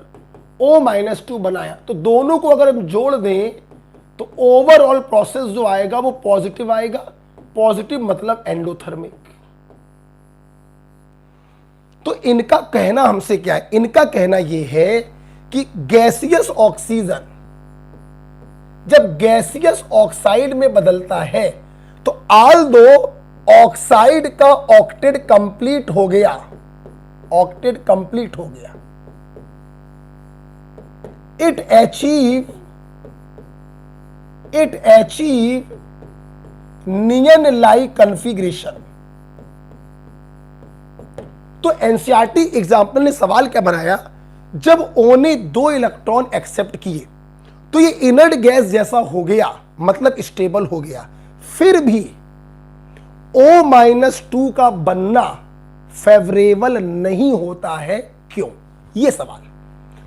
O-2 बनाया, तो दोनों को अगर हम जोड़ दें तो ओवरऑल प्रोसेस जो आएगा वो पॉजिटिव आएगा। पॉजिटिव मतलब एंडोथर्मिक। तो इनका कहना हमसे क्या है? इनका कहना यह है कि गैसियस ऑक्सीजन जब गैसियस ऑक्साइड में बदलता है तो आल दो ऑक्साइड का ऑक्टेट कंप्लीट हो गया, ऑक्टेट कंप्लीट हो गया, it achieve neon like configuration. तो एनसीईआरटी एग्जाम्पल ने सवाल क्या बनाया, जब O ने दो इलेक्ट्रॉन एक्सेप्ट किए तो ये इनर्ट गैस जैसा हो गया, मतलब स्टेबल हो गया, फिर भी O-2 का बनना फेवरेबल नहीं होता है, क्यों? ये सवाल।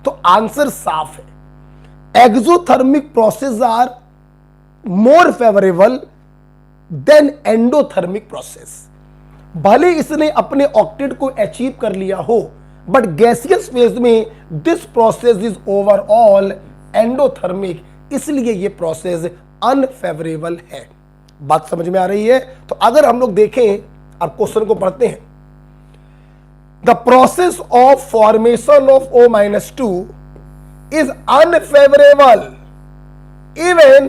तो आंसर साफ है, exothermic process are more favourable than endothermic process. भले इसने अपने ऑक्टेट को अचीव कर लिया हो, बट गैसियस फेज में this process is overall endothermic, इसलिए ये प्रोसेस अनफेवरेबल है। बात समझ में आ रही है? तो अगर हम लोग देखें, अब क्वेश्चन को पढ़ते हैं। The process of formation of O-2 is unfavourable even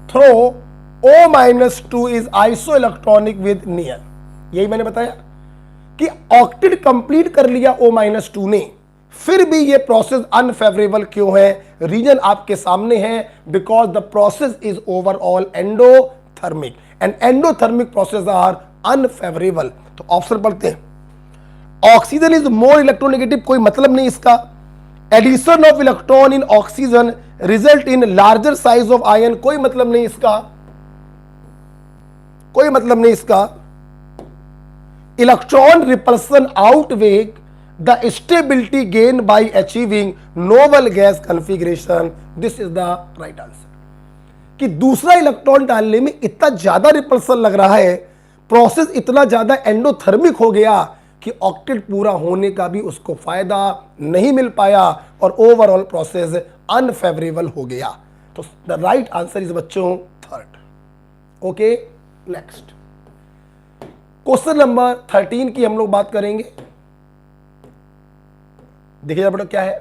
through O-2 is isoelectronic with neon. यही मैंने बताया कि ऑक्टेट कंप्लीट कर लिया O-2 ने, फिर भी ये प्रोसेस अनफेवरेबल क्यों है? रीजन आपके सामने है, because the process is overall endothermic and endothermic process are unfavourable. तो ऑप्शन पढ़ते हैं। ऑक्सीजन इज मोर इलेक्ट्रोनेगेटिव, कोई मतलब नहीं इसका। Addition of electron in oxygen result in larger size of ion, कोई मतलब नहीं इसका, कोई मतलब नहीं इसका। Electron repulsion outweigh the stability gain by achieving noble gas configuration, this is the right answer. कि दूसरा इलेक्ट्रॉन डालने में इतना ज्यादा रिपल्सन लग रहा है, प्रोसेस इतना ज्यादा एंडोथर्मिक हो गया कि ऑक्टेट पूरा होने का भी उसको फायदा नहीं मिल पाया और ओवरऑल प्रोसेस अनफेवरेबल हो गया। तो द राइट आंसर इज बच्चों third. Okay, next question number 13 की हम लोग बात करेंगे। देखिए बेटा क्या है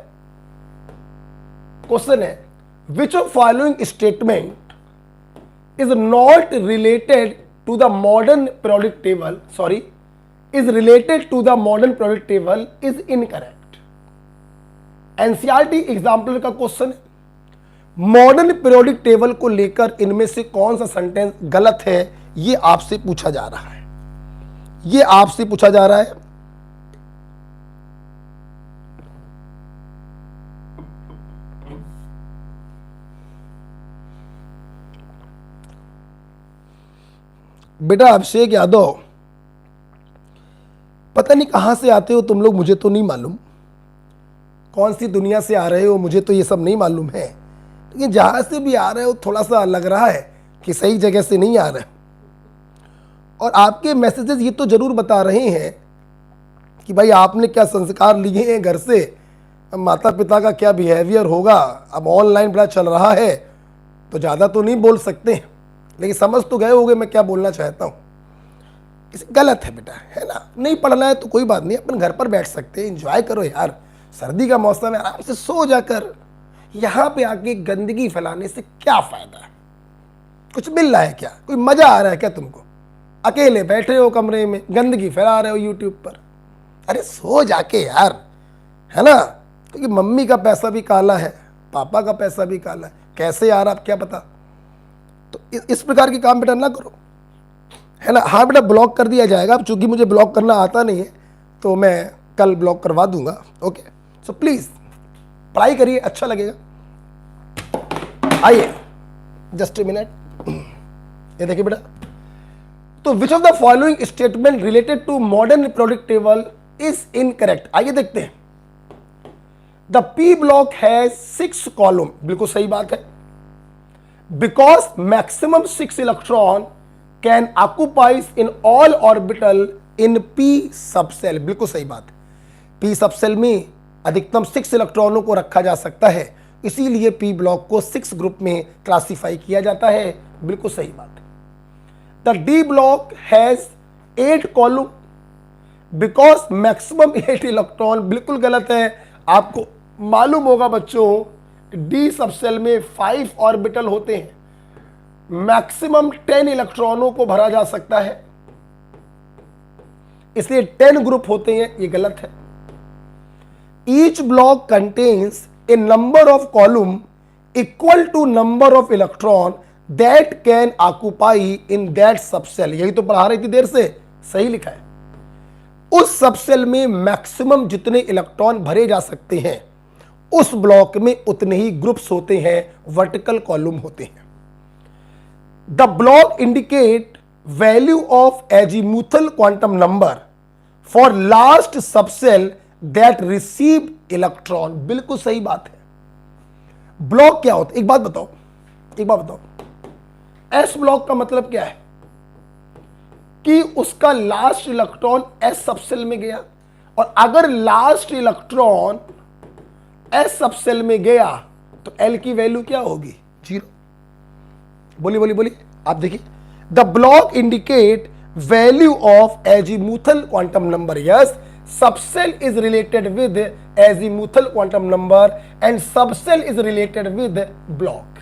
क्वेश्चन है, which of following statement is not related to the modern periodic table, sorry is related to the modern periodic table is incorrect. NCERT example का क्वेश्चन है, मॉडर्न पीरियोडिक टेबल को लेकर इनमें से कौन सा सेंटेंस गलत है, ये आपसे पूछा जा रहा है, ये आपसे पूछा जा रहा है। बेटा अभिषेक यादव, पता नहीं कहां से आते हो तुम लोग, मुझे तो नहीं मालूम कौन सी दुनिया से आ रहे हो, मुझे तो ये सब नहीं मालूम है, लेकिन जहां से भी आ रहे हो थोड़ा सा लग रहा है कि सही जगह से नहीं आ रहे। और आपके मैसेजेस ये तो जरूर बता रहे हैं कि भाई आपने क्या संस्कार लिए हैं घर से, माता पिता का क्या बिहेवियर होगा। अब ऑनलाइन बड़ा चल रहा है तो ज़्यादा तो नहीं बोल सकते, लेकिन समझ तो गए होंगे मैं क्या बोलना चाहता हूँ। गलत है बेटा, है ना, नहीं पढ़ना है तो कोई बात नहीं, अपन घर पर बैठ सकते हैं, एंजॉय करो यार, सर्दी का मौसम है, आराम से सो जाकर। यहाँ पे आके गंदगी फैलाने से क्या फायदा है, कुछ मिल रहा है क्या, कोई मजा आ रहा है क्या तुमको? अकेले बैठे हो कमरे में, गंदगी फैला रहे हो यूट्यूब पर। अरे सो जाके यार, है ना, क्योंकि मम्मी का पैसा भी काला है, पापा का पैसा भी काला है, कैसे यार आप क्या पता। तो इस प्रकार के काम बेटा ना करो, है ना। हाँ बेटा ब्लॉक कर दिया जाएगा, अब चूंकि मुझे ब्लॉक करना आता नहीं है तो मैं कल ब्लॉक करवा दूंगा। ओके, सो प्लीज पढ़ाई करिए, अच्छा लगेगा। आइए जस्ट ए मिनट, ये देखिए बेटा, तो which of the following statement related to modern periodic table is incorrect. आइए देखते हैं। The P block has 6 column, बिल्कुल सही बात है, because maximum 6 electron can occupies in all orbital in P subshell, बिल्कुल सही बात है। पी सबसेल में अधिकतम 6 इलेक्ट्रॉनों को रखा जा सकता है, इसीलिए पी ब्लॉक को 6 ग्रुप में क्लासिफाई किया जाता है, बिल्कुल सही बात है। The D block has 8 column because maximum 8 electron, बिल्कुल गलत है। आपको मालूम होगा बच्चों, डी सबसेल में 5 ऑर्बिटल होते हैं, मैक्सिमम 10 इलेक्ट्रॉनों को भरा जा सकता है, इसलिए 10 ग्रुप होते हैं, ये गलत है। Each block contains a number of column equal to number of electron that can occupy in that subshell, यही तो पढ़ा रही थी देर से, सही लिखा है। उस सबसेल में मैक्सिमम जितने इलेक्ट्रॉन भरे जा सकते हैं उस ब्लॉक में उतने ही ग्रुप्स होते हैं, वर्टिकल कॉलम होते हैं। The block indicate value of azimuthal quantum number for last subshell that receive electron, बिल्कुल सही बात है। ब्लॉक क्या होता है, एक बात बताओ, एस ब्लॉक का मतलब क्या है कि उसका लास्ट इलेक्ट्रॉन एस सबसेल में गया, और अगर लास्ट इलेक्ट्रॉन एस सबसेल में गया तो एल की वैल्यू क्या होगी, 0। बोलिए आप देखिए, the block indicate value of azimuthal quantum number, yes subshell is related with azimuthal quantum number and subshell is related with block.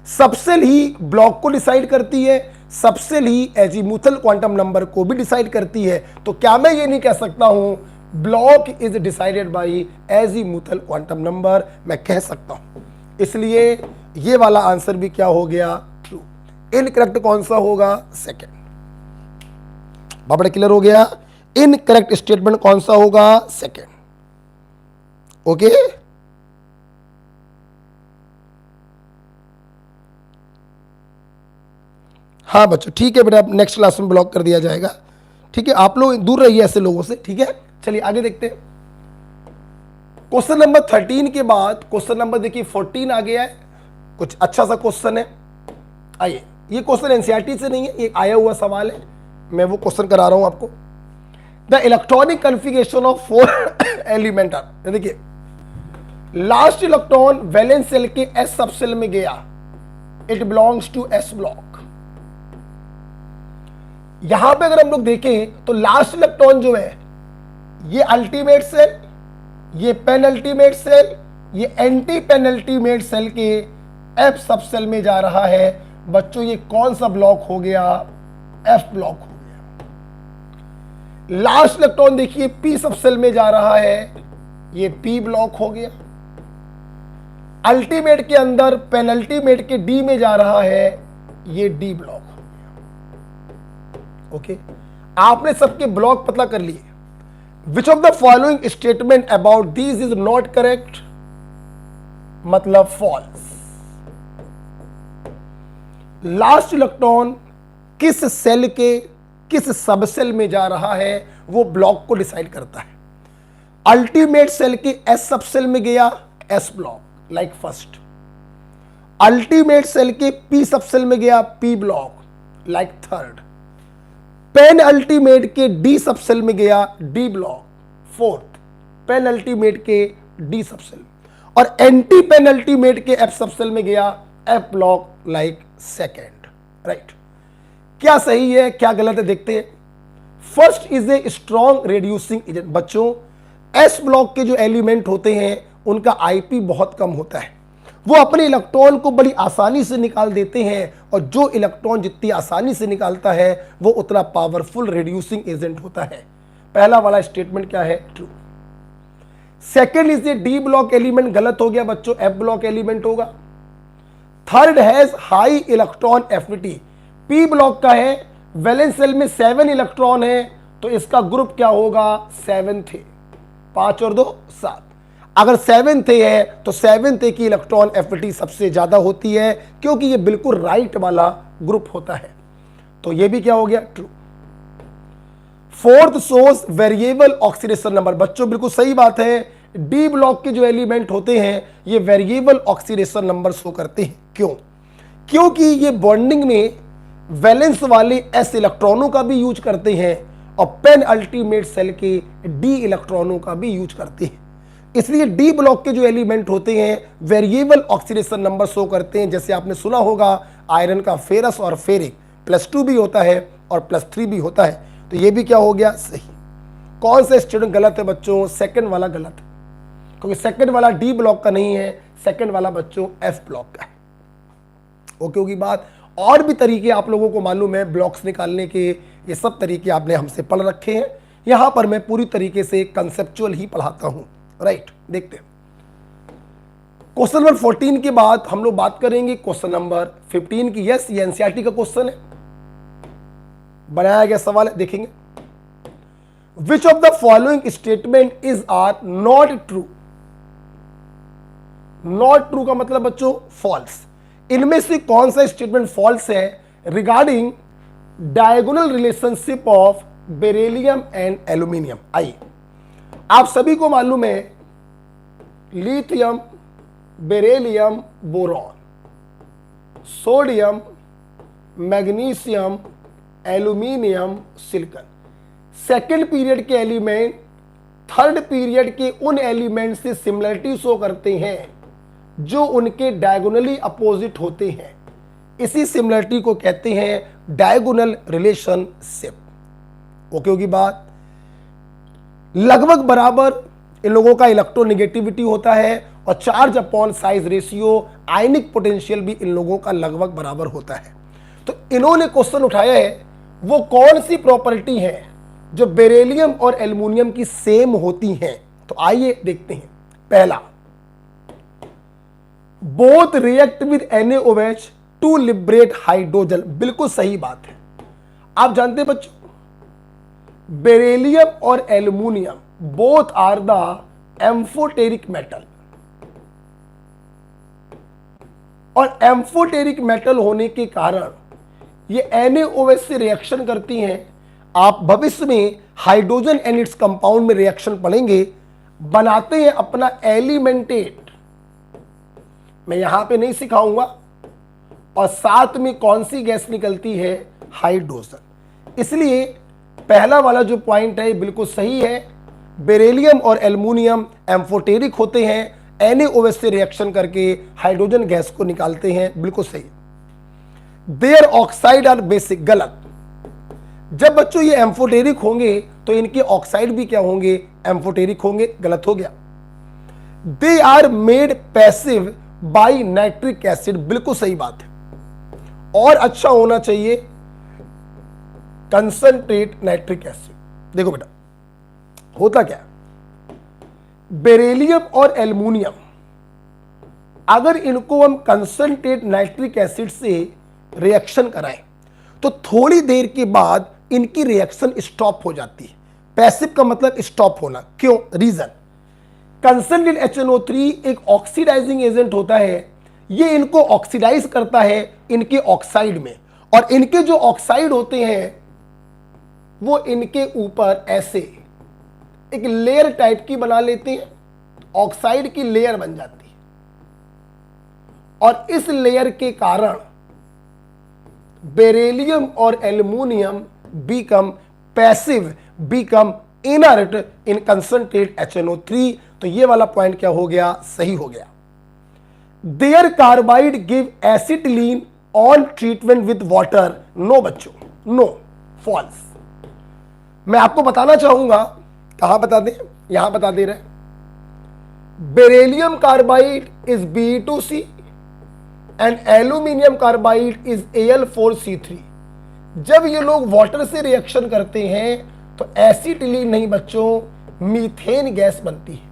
Subshell he block को डिसाइड करती है, सबसेल ही एजीमुथल क्वांटम नंबर को भी डिसाइड करती है। तो क्या मैं ये नहीं कह सकता हूं block is decided by azimuthal quantum number, मैं कह सकता हूं। इसलिए ये वाला आंसर भी क्या हो गया, ट्रू। इनकरेक्ट कौन सा होगा, सेकंड। बाबड़ा क्लियर हो गया, इनकरेक्ट स्टेटमेंट कौन सा होगा, सेकंड। ओके, हाँ बच्चों ठीक है बेटा, नेक्स्ट क्लास में ब्लॉक कर दिया जाएगा, ठीक है। आप लोग दूर रहिए ऐसे लोगों से, ठीक है। चलिए आगे देखते हैं। क्वेश्चन नंबर 13 के बाद क्वेश्चन नंबर देखिए 14 आ गया है, कुछ अच्छा सा क्वेश्चन है। आइए, ये क्वेश्चन एनसीईआरटी से नहीं है, ये आया हुआ सवाल है, मैं वो क्वेश्चन करा रहा हूं आपको। The electronic configuration of 4 element are, देखिए लास्ट इलेक्ट्रॉन वैलेंस सेल के एस सब सेल में गया, it belongs to S block. यहां पे अगर हम लोग देखें तो लास्ट इलेक्ट्रॉन जो है ये अल्टीमेट सेल, ये पेनल्टीमेट सेल, ये एंटी पेनल्टीमेट सेल के एफ सब सेल में जा रहा है। बच्चों ये कौन सा ब्लॉक हो गया? एफ ब्लॉक हो गया। लास्ट इलेक्ट्रॉन देखिए पी सब सेल में जा रहा है, ये पी ब्लॉक हो गया। अल्टीमेट के अंदर पेनल्टीमेट के डी में जा रहा है, ये डी ब्लॉक हो गया। ओके, आपने सबके ब्लॉक पता कर लिए। विच of the following statement about this is not correct, मतलब फॉल्स। लास्ट इलेक्ट्रॉन किस सेल के किस सब सेल में जा रहा है वो ब्लॉक को डिसाइड करता है। अल्टीमेट सेल के एस सब सेल में गया, S block like first. Ultimate shell के पी सब सेल में गया, P block like third. Pen ultimate के डी सब सेल में गया, D block fourth. Pen ultimate के डी सब सेल और एंटी पेन अल्टीमेट के एफ सब सेल में गया, F block like second. Right, क्या सही है क्या गलत है देखते हैं। First is a strong reducing agent. बच्चों एस ब्लॉक के जो एलिमेंट होते हैं उनका आईपी बहुत कम होता है, वो अपने इलेक्ट्रॉन को बड़ी आसानी से निकाल देते हैं और जो इलेक्ट्रॉन जितनी आसानी से निकालता है वो उतना पावरफुल रिड्यूसिंग एजेंट होता है। पहला वाला स्टेटमेंट क्या है? True. Second is A D block element, गलत हो गया बच्चों, एफ ब्लॉक एलिमेंट होगा। Third has high electron affinity, P block का है, वैलेंस सेल में 7 इलेक्ट्रॉन है तो इसका ग्रुप क्या होगा? 7th। 5 और 2 7। अगर 7th है तो 7th की इलेक्ट्रॉन एफिनिटी सबसे ज्यादा होती है क्योंकि ये बिल्कुल राइट वाला ग्रुप होता है, तो ये भी क्या हो गया? True. Fourth source variable oxidation number. बच्चों बिल्कुल सही बात है, डी ब्लॉक के जो एलिमेंट होते हैं ये वेरिएबल ऑक्सीडेशन नंबर शो करते हैं। क्यों? क्योंकि ये बॉन्डिंग में वैलेंस वाले एस इलेक्ट्रॉनों का भी यूज करते हैं और पेन अल्टीमेट सेल के डी इलेक्ट्रॉनों का भी यूज करते हैं। इसलिए डी ब्लॉक के जो एलिमेंट होते हैं वेरिएबल ऑक्सीडेशन नंबर शो करते हैं। जैसे आपने सुना होगा आयरन का फेरस और फेरिक +2 भी होता है और +3 भी होता है, तो ये भी क्या हो गया? सही। कौन सा स्टेटमेंट गलत है बच्चों? सेकंड वाला गलत है, क्योंकि सेकंड वाला डी ब्लॉक का नहीं है, सेकंड वाला बच्चों एफ ब्लॉक का है। ओके होगी बात। और भी तरीके आप लोगों को मालूम है ब्लॉक्स निकालने के, ये सब तरीके आपने हमसे पढ़ रखे हैं। यहां पर मैं पूरी तरीके से कंसेप्चुअल ही पढ़ाता हूं। राइट, देखते हैं क्वेश्चन नंबर 14 के बाद हम लोग बात करेंगे क्वेश्चन नंबर 15 की। यस, ये एनसीईआरटी का क्वेश्चन है, बनाया गया सवाल है, देखेंगे। Which of the following statement is are not true. Not true का मतलब बच्चों फॉल्स। इनमें से कौन सा स्टेटमेंट फॉल्स है regarding diagonal relationship of beryllium and aluminium? आइए, आप सभी को मालूम है lithium, beryllium, boron, sodium, magnesium, aluminium, silicon. Second period के एलिमेंट थर्ड पीरियड के उन एलिमेंट से सिमिलरिटी शो करते हैं जो उनके डायगोनली अपोजिट होते हैं। इसी सिमिलरिटी को कहते हैं डायगोनल रिलेशनशिप। ओके होगी बात। लगभग बराबर इन लोगों का इलेक्ट्रोनेगेटिविटी होता है और चार्ज अपॉन साइज रेशियो, आयनिक पोटेंशियल भी इन लोगों का लगभग बराबर होता है। तो इन्होंने क्वेश्चन उठाया है वो कौन सी प्रॉपर्टी है जो बेरिलियम और एल्यूमिनियम की सेम होती हैं। तो आइए देखते हैं। पहला, both react with NaOH to liberate hydrogen. बिल्कुल सही बात है। आप जानते हैं बच्चों बेरिलियम और aluminium both are the amphoteric metal, और एम्फोटेरिक मेटल होने के कारण ये NaOH से रिएक्शन करती हैं। आप भविष्य में हाइड्रोजन एंड इट्स कंपाउंड में रिएक्शन पढ़ेंगे, बनाते हैं अपना एलिमेंटेट। मैं यहां पे नहीं सिखाऊंगा। और साथ में कौन सी गैस निकलती है? हाइड्रोजन। इसलिए पहला वाला जो पॉइंट है बिल्कुल सही है। बेरिलियम और एल्युमिनियम एम्फोटेरिक होते हैं, NaOH से रिएक्शन करके हाइड्रोजन गैस को निकालते हैं, बिल्कुल सही। देयर ऑक्साइड आर बेसिक, गलत। जब बच्चों ये एम्फोटेरिक होंगे तो इनके ऑक्साइड भी क्या होंगे, एम्फोटेरिक होंगे, गलत हो गया। They are made passive by nitric acid, बिल्कुल सही बात है। और अच्छा होना चाहिए कंसंट्रेट नाइट्रिक एसिड। देखो बेटा होता क्या, बेरिलियम और एल्युमिनियम अगर इनको हम कंसंट्रेट नाइट्रिक एसिड से रिएक्शन कराएं तो थोड़ी देर के बाद इनकी रिएक्शन स्टॉप हो जाती है। पैसिव का मतलब स्टॉप होना, क्यों, रीजन, कंसंट्रेट HNO3 एक ऑक्सीडाइजिंग एजेंट होता है, ये इनको ऑक्सीडाइज करता है इनके ऑक्साइड में, और इनके जो ऑक्साइड होते हैं वो इनके ऊपर ऐसे एक लेयर टाइप की बना लेते हैं, ऑक्साइड की लेयर बन जाती है, और इस लेयर के कारण बेरिलियम और aluminium become passive, become inert in concentrate HNO3। तो ये वाला पॉइंट क्या हो गया, सही हो गया। Their carbide give acetylene on treatment with water, no बच्चों, नो, फॉल्स। मैं आपको बताना चाहूंगा, कहां बता दें, यहां बता दे रहे, beryllium carbide is Be2C and aluminium carbide is Al4C3। जब ये लोग वाटर से रिएक्शन करते हैं तो एसिटिलीन नहीं बच्चों, मीथेन गैस बनती है।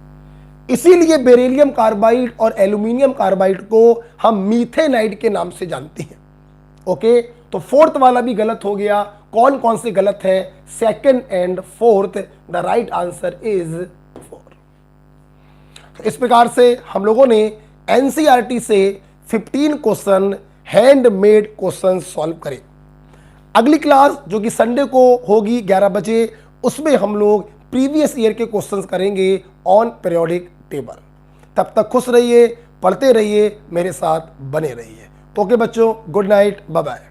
इसीलिए बेरिलियम कार्बाइड और एल्यूमिनियम कार्बाइड को हम मीथेनाइड के नाम से जानते हैं। ओके, तो फोर्थ वाला भी गलत हो गया। कौन कौन से गलत है, second and fourth, the right answer is 4। तो इस प्रकार से हम लोगों ने NCERT से 15 क्वेश्चन हैंडमेड क्वेश्चन सॉल्व करे। अगली क्लास जो कि संडे को होगी 11 बजे, उसमें हम लोग प्रीवियस ईयर के क्वेश्चंस करेंगे ऑन पीरियोडिक टेबल। तब तक खुश रहिए, पढ़ते रहिए, मेरे साथ बने रहिए। ओके बच्चों, गुड नाइट, बाय बाय।